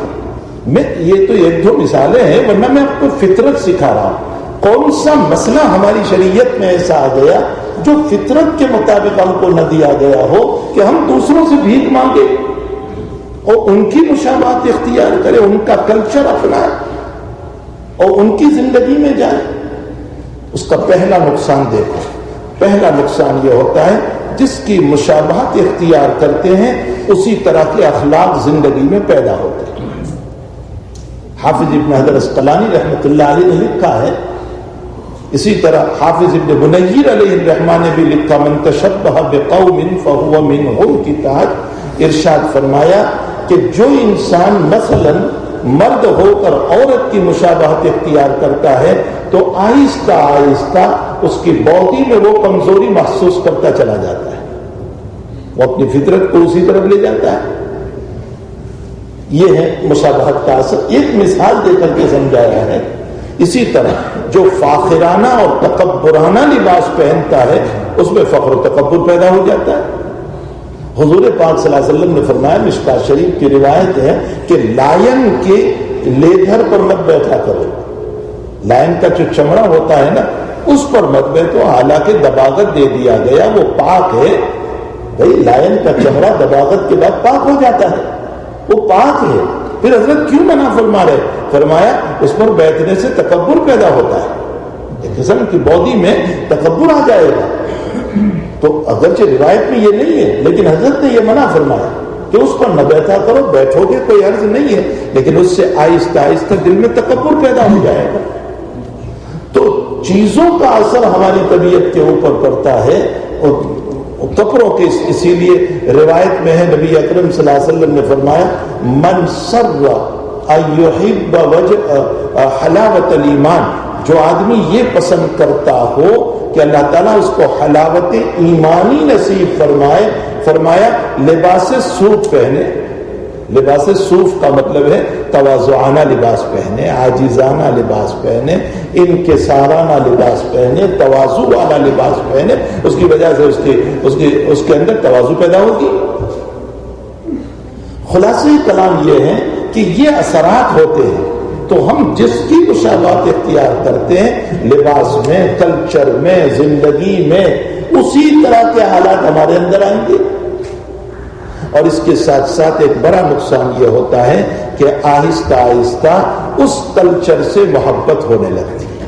میں یہ تو 1-2 مثالیں ہیں، ورنہ میں آپ کو فطرت سکھا رہا ہوں۔ کون سا مسئلہ ہماری شریعت میں ایسا آ گیا جو فطرت کے مطابق ہم کو نہ دیا گیا ہو کہ ہم دوسروں سے بھیک مانگے اور ان کی مشابہت اختیار کرے، ان کا کلچر اپنائے اور ان کی زندگی میں جائے؟ اس کا پہلا نقصان دیکھو، پہلا نقصان یہ ہوتا ہے جس کی مشابہت اختیار کرتے ہیں اسی طرح کے اخلاق زندگی میں پیدا ہوتے ہیں۔ حافظ ابن حجر اسقلانی رحمۃ اللہ علیہ نے لکھا ہے، اسی طرح حافظ ابن بنیر علیہ الرحمہ نے بھی لکھا من تشبہ بقوم فہو منہم کی تحت ارشاد فرمایا کہ جو انسان مثلا مرد ہو کر عورت کی مشابہت اختیار کرتا ہے تو آہستہ آہستہ اس کی باڈی میں وہ کمزوری محسوس کرتا چلا جاتا ہے، وہ اپنی فطرت کو اسی طرف لے جاتا ہے۔ یہ ہے مشابہت کا اثر، ایک مثال دے کر کے سمجھایا ہے۔ اسی طرح جو فاخرانہ اور تکبرانہ لباس پہنتا ہے اس میں فخر و تکبر پیدا ہو جاتا ہے۔ حضور پاک صلی اللہ علیہ وسلم نے فرمایا، مشکاۃ شریف کی روایت ہے کہ لائن کے لیدر پر مت بیٹھا کرو، لائن کا جو چمڑا ہوتا ہے نا اس پر مت بیٹھو، حالانکہ دباغت دے دیا گیا وہ پاک ہے. بھائی لائن کا چمڑا دباغت کے بعد پاک ہو جاتا ہے، وہ پاک ہے. پھر حضرت کیوں منع فرما رہے؟ فرمایا اس پر بیٹھنے سے تکبر پیدا ہوتا ہے، ایک قسم کی باڈی میں تکبر آ جائے گا. تو اگرچہ روایت میں یہ نہیں ہے لیکن حضرت نے یہ منع فرمایا کہ اس پر نہ بیٹھا کرو. بیٹھو گے کوئی عرض نہیں ہے لیکن اس سے آہستہ آہستہ دل میں تکبر پیدا ہو جائے گا. تو چیزوں کا اثر ہماری طبیعت کے اوپر پڑتا ہے اور کپڑوں کے. اسی لیے روایت میں ہے نبی اکرم صلی اللہ علیہ وسلم نے فرمایا من سر ان یحب حلاوت الایمان، جو آدمی یہ پسند کرتا ہو کہ اللہ تعالیٰ اس کو حلاوت ایمانی نصیب فرمائے، فرمایا لباس صوف پہنے. لباس صوف کا مطلب ہے تواضعانہ لباس پہنے، عاجزانہ لباس پہنے، انکسارانہ لباس پہنے، تواضع والا لباس پہنے. اس کی وجہ سے اس کے اندر تواضع پیدا ہوگی. خلاصہ کلام یہ ہے کہ یہ اثرات ہوتے ہیں. تو ہم جس کی مشابہت اختیار کرتے ہیں لباس میں، کلچر میں، زندگی میں، اسی طرح کے حالات ہمارے اندر آئیں گے. اور اس کے ساتھ ساتھ ایک بڑا نقصان یہ ہوتا ہے کہ آہستہ آہستہ اس کلچر سے محبت ہونے لگتی ہے.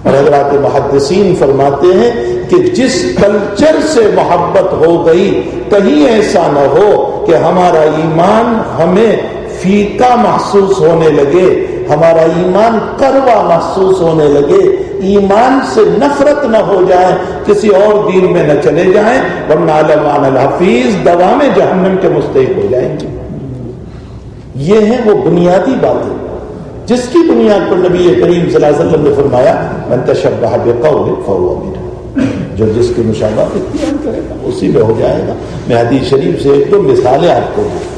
اور حضرات محدثین فرماتے ہیں کہ جس کلچر سے محبت ہو گئی کہیں ایسا نہ ہو کہ ہمارا ایمان ہمیں فیکا محسوس ہونے لگے، ہمارا ایمان کروا محسوس ہونے لگے، ایمان سے نفرت نہ ہو جائے، کسی اور دین میں نہ چلے جائیں، ورنہ علمان الحفیظ دوام جہنم کے مستحق ہو جائیں گے. یہ ہیں وہ بنیادی باتیں جس کی بنیاد پر نبی کریم صلی اللہ علیہ وسلم نے فرمایا من تشبہ بقوم فہو منہ، جو جس کی مشابہت اختیار کرے گا اسی میں ہو جائے گا. میں حدیث شریف سے ایک دو مثالیں آپ کو دوں.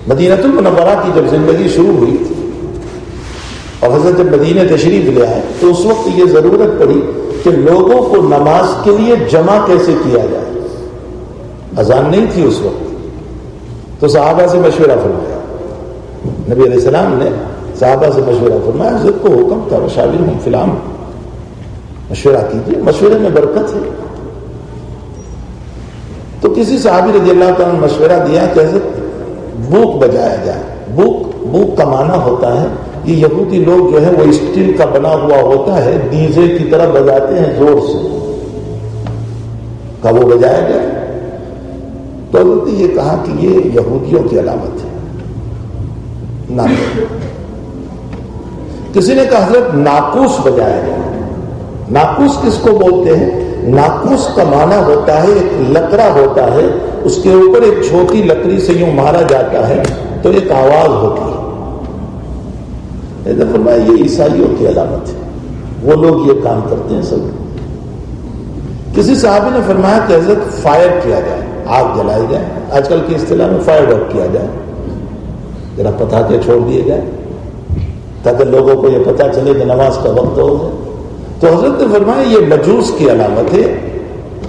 مدینہ المنورہ کی جب زندگی شروع ہوئی تھی اور حضرت جب مدینہ تشریف لے آئے تو اس وقت یہ ضرورت پڑی کہ لوگوں کو نماز کے لیے جمع کیسے کیا جائے. اذان نہیں تھی اس وقت، تو صحابہ سے مشورہ فرمایا. نبی علیہ السلام نے صحابہ سے مشورہ فرمایا، حضرت کو حکم تھا وشاورہم فی الامر، مشورہ کیجیے، مشورے میں برکت ہے. تو کسی صحابی رضی اللہ تعالیٰ نے مشورہ دیا کہ حضرت بوک بجایا جائے. بوک کا معنی ہوتا ہے، یہ یہودی لوگ جو ہے وہ اسٹیل کا بنا ہوا ہوتا ہے، ڈیزے کی طرح بجاتے ہیں زور سے، کا وہ بجایا جائے. تو حضرت نے یہ کہا کہ یہ یہودیوں کی علامت ہے نہ. کسی نے کہا حضرت ناقوس بجایا جائے. ناقوس کس کو بولتے ہیں؟ ناقوس کا معنی ہوتا ہے ایک لکڑا ہوتا ہے، اس کے اوپر ایک چھوٹی لکڑی سے یوں مارا جاتا ہے تو ایک آواز ہوتی ہے. فرمایا یہ عیسائیوں کی علامت ہے، وہ لوگ یہ کام کرتے ہیں سب. کسی صحابی نے فرمایا کہ حضرت فائر کیا جائے، آگ جلائی جائے. آج کل کی اصطلاح میں فائر ورک کیا جائے، ذرا پتاتے چھوڑ دیے جائے تاکہ لوگوں کو یہ پتہ چلے کہ نماز کا وقت ہو جائے. تو حضرت نے فرمایا یہ مجوس کی علامت ہے،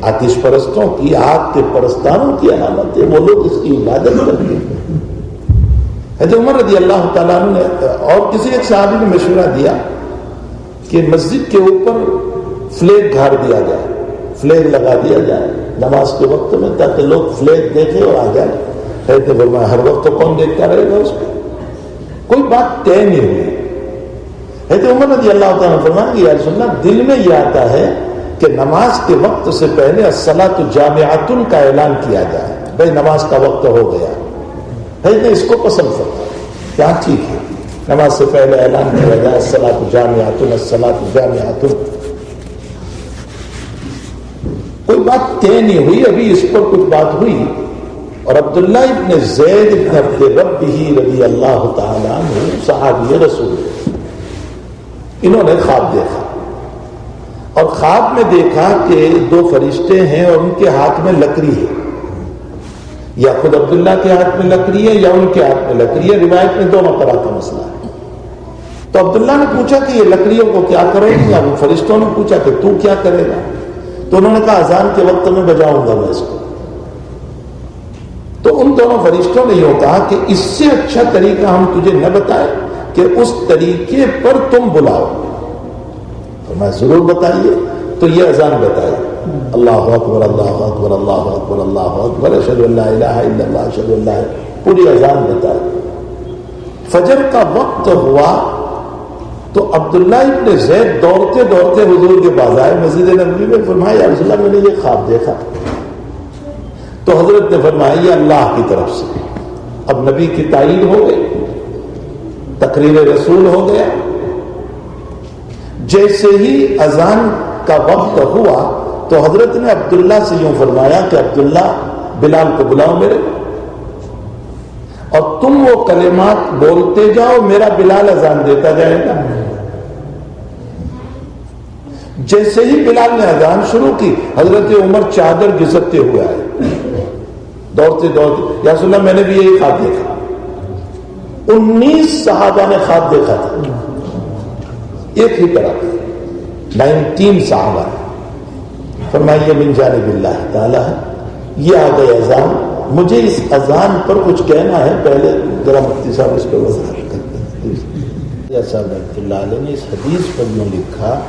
آتش پرستوں کی، آگ کے پرستانوں کی علامت ہے، وہ لوگ اس کی عبادت کرتے ہیں. حضرت عمر رضی اللہ تعالیٰ عنہ نے اور کسی ایک صحابی نے مشورہ دیا کہ مسجد کے اوپر فلیگ گاڑ دیا جائے، فلیگ لگا دیا جائے نماز کے وقت میں تاکہ لوگ فلیگ دیکھیں اور آ جائیں. حضرت نے فرمایا ہر وقت تو کون دیکھتا رہے گا اس کو؟ کوئی بات طے نہیں ہوئی. حضرت عمر رضی اللہ تعالیٰ نے فرمایا کہ یا رسول اللہ دل میں یہ آتا ہے کہ نماز کے وقت سے پہلے الصلاۃ جامعۃ کا اعلان کیا جائے، بھائی نماز کا وقت ہو گیا. حضرت نے اس کو پسند فرمایا، کیا ٹھیک ہے نماز سے پہلے اعلان کیا جائے الصلاۃ جامعۃ، الصلاۃ جامعۃ. کوئی بات طے نہیں ہوئی، ابھی اس پر کچھ بات ہوئی. اور عبداللہ ابن زید ابن عبد ربہ رضی اللہ تعالیٰ عنہ صحابی رسول، انہوں نے خواب دیکھا اور خواب میں دیکھا کہ دو فرشتے ہیں اور ان کے ہاتھ میں لکڑی ہے، یا خود عبداللہ کے ہاتھ میں لکڑی ہے یا ان کے ہاتھ میں لکڑی ہے. روایت میں دونوں طرح کا مسئلہ ہے. تو عبداللہ نے پوچھا کہ یہ لکڑیوں کو کیا کرو گے، یا وہ فرشتوں نے پوچھا کہ تو کیا کرے گا. تو انہوں نے کہا اذان کے وقت میں بجاؤں گا میں اس کو. تو تو ان دونوں فرشتوں نے یہ کہا کہ اس سے اچھا طریقہ ہم تجھے نہ بتائیں کہ اس طریقے پر تم بلاؤ. تو میں ضرور بتائیے. تو یہ اذان بتائی, اللہ اکبر اللہ اکبر اللہ اکبر اللہ اکبر اشہد ان لا الہ الا اللہ اشہد ان لا, پوری اذان بتائی. فجر کا وقت ہوا تو عبداللہ ابن زید دوڑتے دوڑتے حضور کے پاس آئے مسجد نبوی میں. فرمایا یا رسول اللہ میں نے یہ خواب دیکھا. تو حضرت نے فرمایا یہ اللہ کی طرف سے. اب نبی کی تائید ہو گئی, تقریر رسول ہو گیا. جیسے ہی اذان کا وقت ہوا تو حضرت نے عبداللہ سے یوں فرمایا کہ عبداللہ بلال کو بلاؤ میرے, اور تم وہ کلمات بولتے جاؤ, میرا بلال اذان دیتا جائے گا. جیسے ہی بلال نے اذان شروع کی حضرت عمر چادر گھسٹتے ہوئے آئے, دوڑتے دوڑتے, یا رسول اللہ میں نے بھی یہی خواب دیکھا. 19 صحابہ نے خواب دیکھا تھا ایک ہی طرح, 19 صحابہ. فرمائیے من جانب اللہ تعالیٰ ہے. یہ آ گئی اذان. مجھے اس اذان پر کچھ کہنا ہے, پہلے ذرا مفتی صاحب اس پر وضاحت کرتے ہیں. صاحب رحمۃ اللہ علیہ نے اس حدیث پر یوں لکھا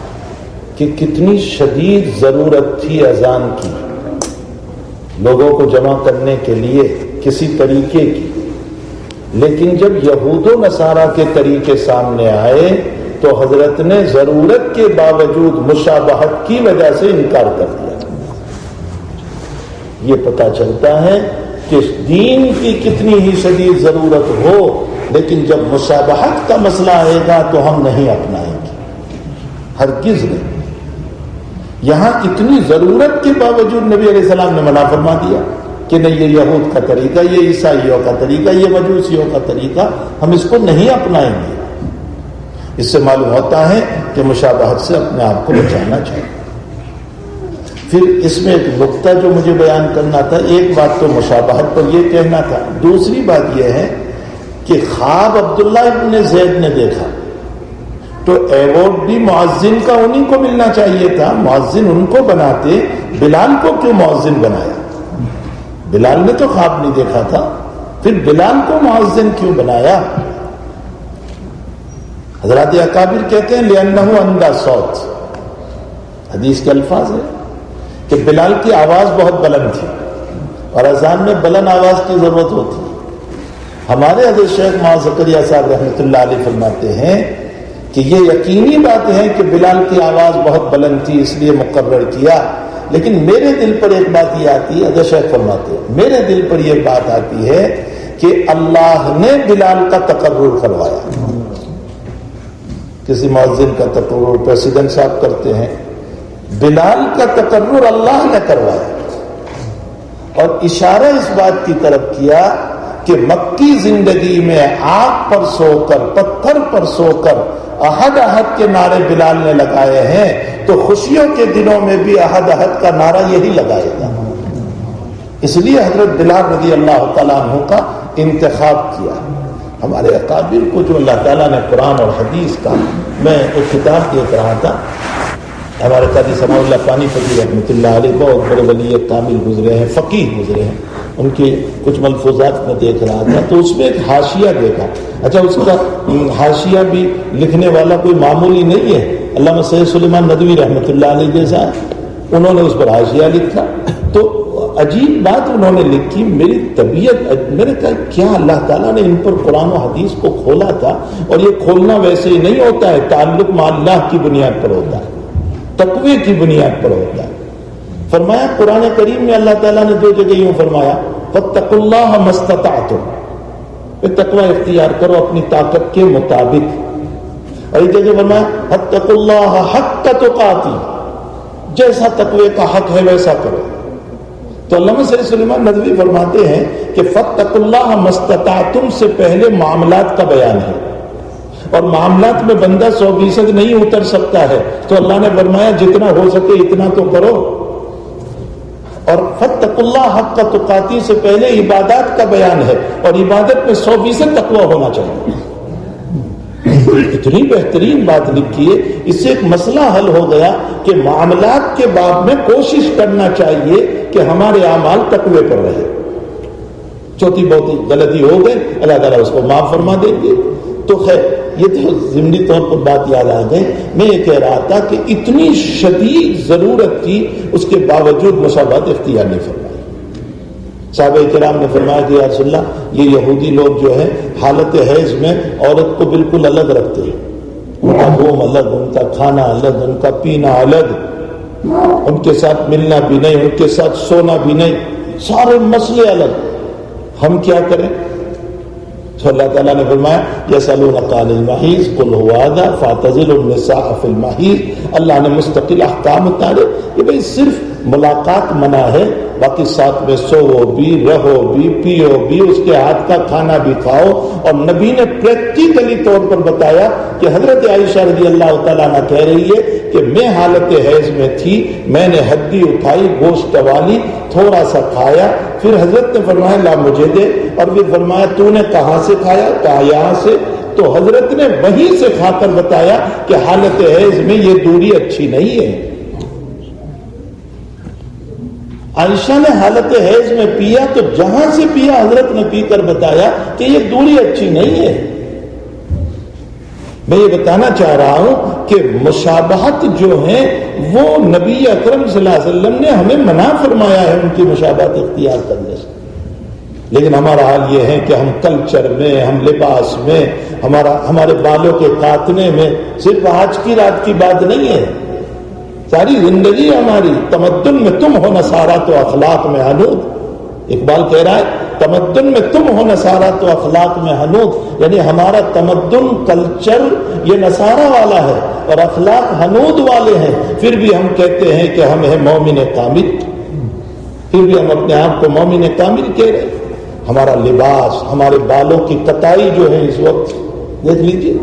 کہ کتنی شدید ضرورت تھی اذان کی لوگوں کو جمع کرنے کے لیے کسی طریقے کی, لیکن جب یہود و نصارہ کے طریقے سامنے آئے تو حضرت نے ضرورت کے باوجود مشابہت کی وجہ سے انکار کر دیا. یہ پتہ چلتا ہے کہ دین کی کتنی ہی شدید ضرورت ہو, لیکن جب مشابہت کا مسئلہ آئے گا تو ہم نہیں اپنائیں گے, ہرگز نہیں. یہاں اتنی ضرورت کے باوجود نبی علیہ السلام نے منع فرما دیا کہ نہیں, یہ یہود کا طریقہ, یہ عیسائیوں کا طریقہ, یہ مجوسیوں کا طریقہ, ہم اس کو نہیں اپنائیں گے. اس سے معلوم ہوتا ہے کہ مشابہت سے اپنے آپ کو بچانا چاہیے. پھر اس میں ایک نقطہ جو مجھے بیان کرنا تھا, ایک بات تو مشابہت پر یہ کہنا تھا, دوسری بات یہ ہے کہ خواب عبداللہ ابن زید نے دیکھا تو ایوارڈ بھی مؤذن کا انہیں کو ملنا چاہیے تھا. مؤذن ان کو بناتے, بلال کو کیوں مؤذن بنایا؟ بلال نے تو خواب نہیں دیکھا تھا, پھر بلال کو مؤذن کیوں بنایا؟ حضرات اکابر کہتے ہیں لِأَنَّهُ أَنْدَى صوت. حدیث کے الفاظ ہے کہ بلال کی آواز بہت بلند تھی, اور اذان میں بلند آواز کی ضرورت ہوتی. ہمارے حضرت شیخ معاذ زکریا صاحب رحمۃ اللہ علیہ فرماتے ہیں کہ یہ یقینی بات ہے کہ بلال کی آواز بہت بلند تھی, اس لیے مقرر کیا. لیکن میرے دل پر ایک بات یہ آتی ہے, حضرت شیخ فرماتے ہیں میرے دل پر یہ بات آتی ہے کہ اللہ نے بلال کا تقرر کروایا. کسی مؤذن کا تقرر پریزیڈنٹ صاحب کرتے ہیں, بلال کا تقرر اللہ نے کروایا, اور اشارہ اس بات کی طرف کیا کہ مکی زندگی میں آگ پر سو کر, پتھر پر سو کر احد احد کے نعرے بلال نے لگائے ہیں, تو خوشیوں کے دنوں میں بھی احد احد کا نعرہ یہی لگائے گا. اس لیے حضرت بلال رضی اللہ تعالیٰ عنہ کا انتخاب کیا. ہمارے اکابر کو جو اللہ تعالیٰ نے قرآن اور حدیث کا, میں ایک کتاب دیکھ رہا تھا, ہمارے قاضی سماع اللہ پانی پتی رحمۃ اللہ علیہ بہت بڑے ولی کامل گزرے ہیں, فقیہ گزرے ہیں, ان کے کچھ ملفوظات میں دیکھ رہا تھا تو اس میں ایک حاشیہ دیکھا. اچھا, اس کا حاشیہ بھی لکھنے والا کوئی معمولی نہیں ہے, علامہ سید سلیمان ندوی رحمۃ اللہ علیہ جیسا انہوں نے اس پر حاشیہ لکھا. تو عجیب بات انہوں نے لکھی, میری طبیعت, میں نے کہا کیا اللہ تعالیٰ نے ان پر قرآن و حدیث کو کھولا تھا, اور یہ کھولنا ویسے ہی نہیں ہوتا ہے, تعلق مع اللہ کی بنیاد پر ہوتا ہے, تقوی کی بنیاد پر ہوتا ہے. فرمایا قرآن کریم میں اللہ تعالیٰ نے 2 جگہ یوں فرمایا فاتقوا اللہ ما استطعتم, تقوی اختیار کرو اپنی طاقت کے مطابق, اور ایک جگہ فرمایا اتقوا اللہ حق تقاتی, جیسا تقوی کا حق ہے ویسا کرو. تو علامہ سید سلیمان ندوی فرماتے ہیں کہ فاتقوا اللہ ما استطعتم سے پہلے معاملات کا بیان ہے, اور معاملات میں بندہ 100% نہیں اتر سکتا ہے, تو اللہ نے فرمایا جتنا ہو سکے اتنا تو کرو. اور فاتقوا اللہ حق تقاتی سے پہلے عبادات کا بیان ہے, اور عبادت میں 100% تقوی ہونا چاہیے. اتنی بہترین بات لکھی ہے, اس سے ایک مسئلہ حل ہو گیا کہ معاملات کے باب میں کوشش کرنا چاہیے کہ ہمارے اعمال تقوی پر رہے. چھوٹی بہت غلطی ہو گئی، اللہ تعالیٰ اس کو معاف فرما دیں گے. تو خیر یہ تو ضمنی طور پر بات یاد آ گئی. میں یہ کہہ رہا تھا کہ اتنی شدید ضرورت تھی، اس کے باوجود مشابہت اختیار نہیں فرمائی. صحابہ کرام نے فرمایا کہ یا رسول اللہ یہ یہودی لوگ جو ہے حالت حیض میں عورت کو بالکل الگ رکھتے ہیں، ان کا روم الگ، ان کا کھانا الگ، ان کا پینا الگ، ان کے ساتھ ملنا بھی نہیں، ان کے ساتھ سونا بھی نہیں، سارے مسئلے الگ. ہم کیا کریں؟ تو اللہ تعالیٰ نے فرمایا یسألونک عن المحیض قل هو اذی فاعتزلوا النساء فی المحیض. اللہ نے مستقل احکام اتارے کہ بھئی صرف ملاقات منع ہے، باقی ساتھ میں سوو بھی، رہو بھی، پیو بھی، اس کے ہاتھ کا کھانا بھی کھاؤ. اور نبی نے پریکٹیکلی طور پر بتایا کہ حضرت عائشہ رضی اللہ تعالیٰ عنہ کہہ رہی ہے کہ میں حالت حیض میں تھی، میں نے ہڈی اٹھائی، گوشت والی، تھوڑا سا کھایا، پھر حضرت نے فرمایا لا مجھے دے، اور پھر فرمایا تو نے کہاں سے کھایا؟ کہا یہاں سے. تو حضرت نے وہیں سے کھا کر بتایا کہ حالت حیض میں یہ دوری اچھی نہیں ہے. عائشہ نے حالت حیض میں پیا تو جہاں سے پیا حضرت نے پی کر بتایا کہ یہ دوری اچھی نہیں ہے. میں یہ بتانا چاہ رہا ہوں کہ مشابہت جو ہیں وہ نبی اکرم صلی اللہ علیہ وسلم نے ہمیں منع فرمایا ہے ان کی مشابہت اختیار کرنے سے. لیکن ہمارا حال یہ ہے کہ ہم کلچر میں، ہم لباس میں، ہمارے بالوں کے کاٹنے میں، صرف آج کی رات کی بات نہیں ہے، ساری زندگی ہماری. تمدن میں تم ہو نصارا تو اخلاق میں حنود. اقبال کہہ رہا ہے تمدن میں تم ہو نصارا تو اخلاق میں حنود، یعنی ہمارا تمدن کلچر یہ نصارا والا ہے اور اخلاق حنود والے ہیں. پھر بھی ہم کہتے ہیں کہ ہم ہیں مومن کامل، پھر بھی ہم اپنے آپ کو مومن کامل کہہ رہے ہیں. ہمارا لباس، ہمارے بالوں کی کٹائی جو ہے اس وقت دیکھ لیجیے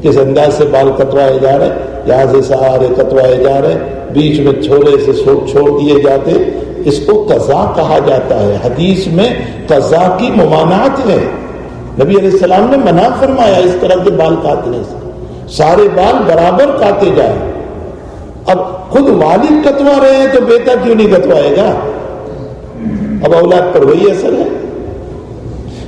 کس انداز سے بال کٹوائے جا رہے ہیں. یہاں سے سارے کٹوائے جا رہے ہیں، بیچ میں چھوڑے سے چھوڑ دیے جاتے. اس کو قضا کہا جاتا ہے. حدیث میں قضا کی ممانعت ہے. نبی علیہ السلام نے منع فرمایا اس طرح کے بال کاٹنے سے. سارے بال برابر کاٹے جائیں. اب خود والد کٹوا رہے ہیں تو بیٹا کیوں نہیں کٹوائے گا؟ اب اولاد پر وہی اثر ہے.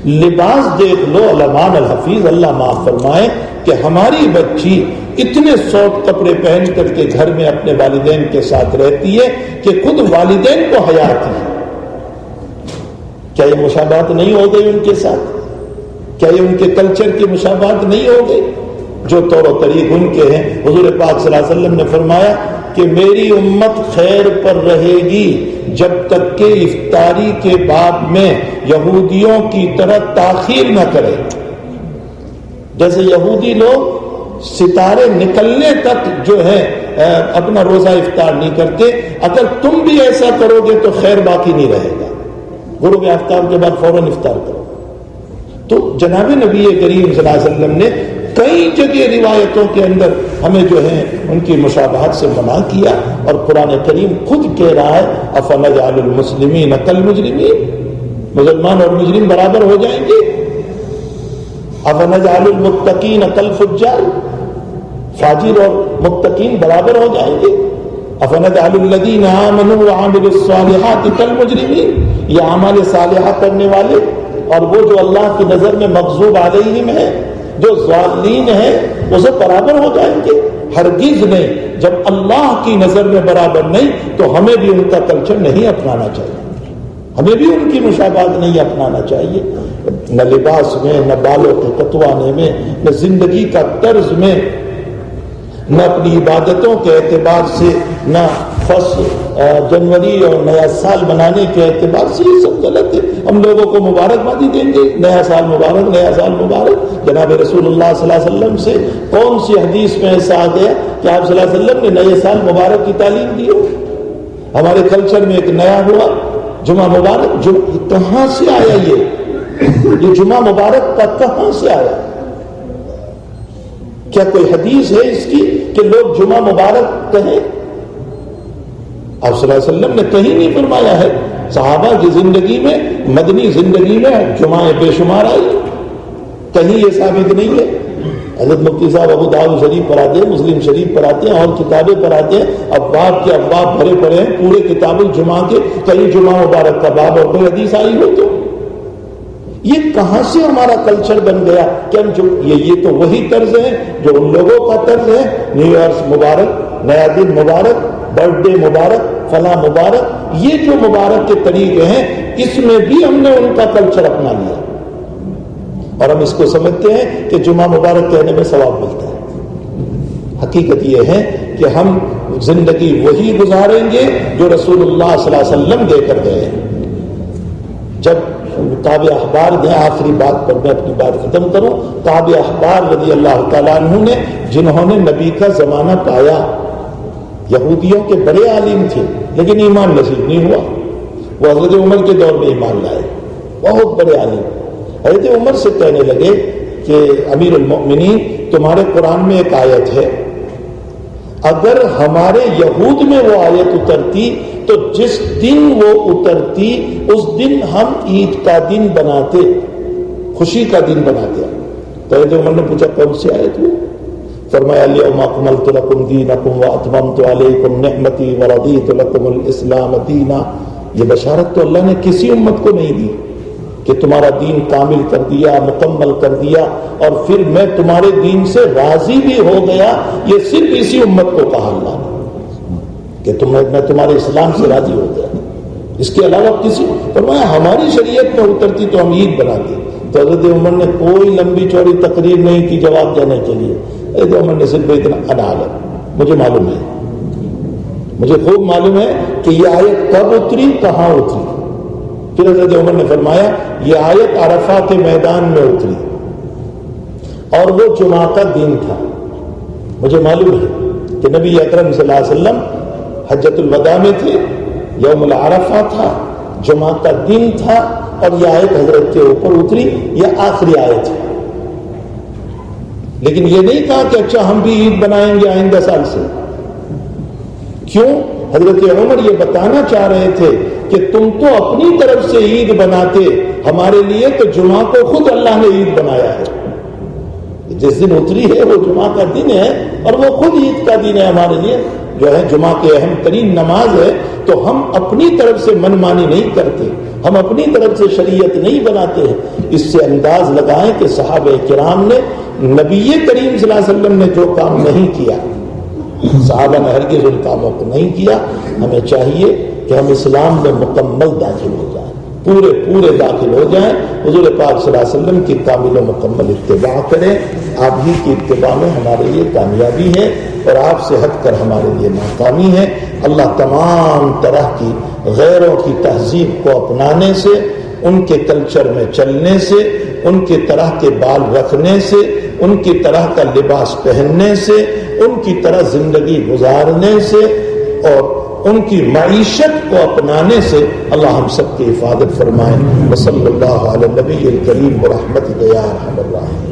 لباس دیکھ لو، علمان الحفیظ اللہ معاف فرمائے کہ ہماری بچی اتنے سافٹ کپڑے پہن کر کے گھر میں اپنے والدین کے ساتھ رہتی ہے کہ خود والدین کو حیا آتی ہے. کیا یہ مشابہت نہیں ہو گئی ان کے ساتھ؟ کیا یہ ان کے کلچر کی مشابہت نہیں ہو گئی؟ جو طور و طریق ان کے ہیں. حضور پاک صلی اللہ علیہ وسلم نے فرمایا کہ میری امت خیر پر رہے گی جب تک کہ افطاری کے بعد میں یہودیوں کی طرح تاخیر نہ کرے. جیسے یہودی لوگ ستارے نکلنے تک جو ہے اپنا روزہ افطار نہیں کرتے، اگر تم بھی ایسا کرو گے تو خیر باقی نہیں رہے گا. غروب آفتاب کے بعد فوراً افطار کرو. تو جناب نبی کریم صلی اللہ علیہ وسلم نے کئی جگہ روایتوں کے اندر ہمیں جو ہے ان کی مشابہت سے منع کیا. اور قرآن کریم خود کہہ رہا ہے افنجعل المسلمین کالمجرمین، مسلمان اور مجرم برابر ہو جائیں گے. افنجعل المتقین کالفجار، فاجر اور متقین برابر ہو جائیں گے. افنجعل الذین آمنوا وعملوا الصالحات کالمجرمین، یہ اعمال صالحہ کرنے والے اور وہ جو اللہ کی نظر میں مغضوب علیہم ہیں، جو ظالمین ہیں، اسے برابر ہو جائیں گے؟ ہرگز نہیں. جب اللہ کی نظر میں برابر نہیں تو ہمیں بھی ان کا کلچر نہیں اپنانا چاہیے، ہمیں بھی ان کی مشابہت نہیں اپنانا چاہیے. نہ لباس میں، نہ بالوں کے کٹوانے میں، نہ زندگی کا طرز میں، نہ اپنی عبادتوں کے اعتبار سے، نہ جنوری اور نیا سال منانے کے اعتبار سے. یہ سب غلط ہے. ہم لوگوں کو مبارکبادی دیں گے، نیا سال مبارک، نیا سال مبارک. جناب رسول اللہ صلی اللہ علیہ وسلم سے کون سی حدیث میں ایسا آ گیا کہ آپ صلی اللہ علیہ وسلم نے نئے سال مبارک کی تعلیم دی ہو؟ ہمارے کلچر میں ایک نیا ہوا جمعہ مبارک. کہاں سے آیا یہ جمعہ مبارک کا کہاں سے آیا؟ کیا کوئی حدیث ہے اس کی کہ لوگ جمعہ مبارک کہیں؟ آپ صلی اللہ علیہ وسلم نے کہیں نہیں فرمایا ہے. صحابہ کی زندگی میں، مدنی زندگی میں جمعہ بے شمار آئی، کہیں یہ ثابت نہیں ہے. حضرت مفتی صاحب ابو داؤد شریف پڑھاتے ہیں، مسلم شریف پڑھاتے ہیں اور کتابیں پڑھاتے ہیں، ابواب کے ابواب بھرے پڑے ہیں پورے کتاب الجمعہ کے. کہیں جمعہ مبارک کا باب اور کوئی حدیث آئی ہو تو یہ کہاں سے ہمارا کلچر بن گیا کہ ہم جو یہ تو وہی طرز ہے جو ان لوگوں کا طرز ہے، نیو ایئرس مبارک، نیا دن مبارک، برتھ ڈے مبارک، فلاں مبارک، یہ جو مبارک کے طریقے ہیں اس میں بھی ہم نے ان کا کلچر اپنا لیا اور ہم اس کو سمجھتے ہیں کہ جمعہ مبارک کہنے میں ثواب ملتا ہے۔ حقیقت یہ ہے کہ ہم زندگی وہی گزاریں گے جو رسول اللہ صلی اللہ علیہ وسلم دے کر گئے ہیں۔ جب کعب احبار نے، آخری بات پر میں اپنی بات ختم کروں، کعب احبار رضی اللہ تعالیٰ عنہ نے، جنہوں نے نبی کا زمانہ پایا، یہودیوں کے بڑے عالم تھے لیکن ایمان نصیب نہیں ہوا، وہ حضرت عمر کے دور میں ایمان لائے، بہت بڑے عالم۔ حضرت عمر سے کہنے لگے کہ امیر المؤمنین، تمہارے قرآن میں ایک آیت ہے، اگر ہمارے یہود میں وہ آیت اترتی تو جس دن وہ اترتی اس دن ہم عید کا دن بناتے، خوشی کا دن بناتے۔ تو حضرت عمر نے پوچھا کون سی آیت وہ؟ فرمایا الیوم اکملت لکم دینکم واتممت علیکم نعمتی ورضیت لکم الاسلام دینا۔ یہ بشارت تو اللہ نے کسی امت کو نہیں دی کہ تمہارا دین کامل کر دیا، مکمل کر دیا اور پھر میں تمہارے دین سے راضی بھی ہو گیا۔ یہ صرف اسی امت کو کہا اللہ نے کہ میں تمہارے اسلام سے راضی ہو گیا، اس کے علاوہ کسی۔ فرمایا ہماری شریعت میں اترتی تو ہم عید بناتے۔ تو حضرت عمر نے کوئی لمبی چوڑی تقریر نہیں کی جواب دینے کے لیے۔ حضرت عمر نے صرف اتنا انا عالم، مجھے معلوم ہے، مجھے خوب معلوم ہے کہ یہ آیت کب اتری، کہاں اتری۔ پھر حضرت عمر نے فرمایا یہ آیت عرفہ کے میدان میں اتری اور وہ جمعہ کا دن تھا۔ مجھے معلوم ہے کہ نبی اکرم صلی اللہ علیہ وسلم حجۃ الوداع میں تھے، یوم العرفہ تھا، جمعہ کا دن تھا اور یہ آیت حضرت کے اوپر اتری، یہ آخری آیت ہے۔ لیکن یہ نہیں کہا کہ اچھا ہم بھی عید بنائیں گے آئندہ سال سے۔ کیوں؟ حضرت عمر یہ بتانا چاہ رہے تھے کہ تم تو اپنی طرف سے عید بناتے، ہمارے لیے تو جمعہ کو خود اللہ نے عید بنایا ہے۔ جس دن اتری ہے وہ جمعہ کا دن ہے اور وہ خود عید کا دن ہے ہمارے لیے، جو ہے جمعہ کی اہم ترین نماز ہے۔ تو ہم اپنی طرف سے من مانی نہیں کرتے، ہم اپنی طرف سے شریعت نہیں بناتے ہیں۔ اس سے انداز لگائیں کہ صحابہ کرام نے، نبی کریم صلی اللہ علیہ وسلم نے جو کام نہیں کیا، صحابہ نے ہرگز ان کاموں کو نہیں کیا۔ ہمیں چاہیے کہ ہم اسلام میں مکمل داخل ہو جائیں، پورے داخل ہو جائیں، حضور پاک صلی اللہ علیہ وسلم کی کامل و مکمل اتباع کریں۔ آپ ہی کی اتباع میں ہمارے لیے کامیابی ہے اور آپ سے ہٹ کر ہمارے لیے ناکامی ہے۔ اللہ تمام طرح کی غیروں کی تہذیب کو اپنانے سے، ان کے کلچر میں چلنے سے، ان کے طرح کے بال رکھنے سے، ان کی طرح کا لباس پہننے سے، ان کی طرح زندگی گزارنے سے اور ان کی معیشت کو اپنانے سے اللہ ہم سب کی حفاظت فرمائے۔ وصلی اللہ علی النبی الکریم برحمتک یا ارحم الراحمین۔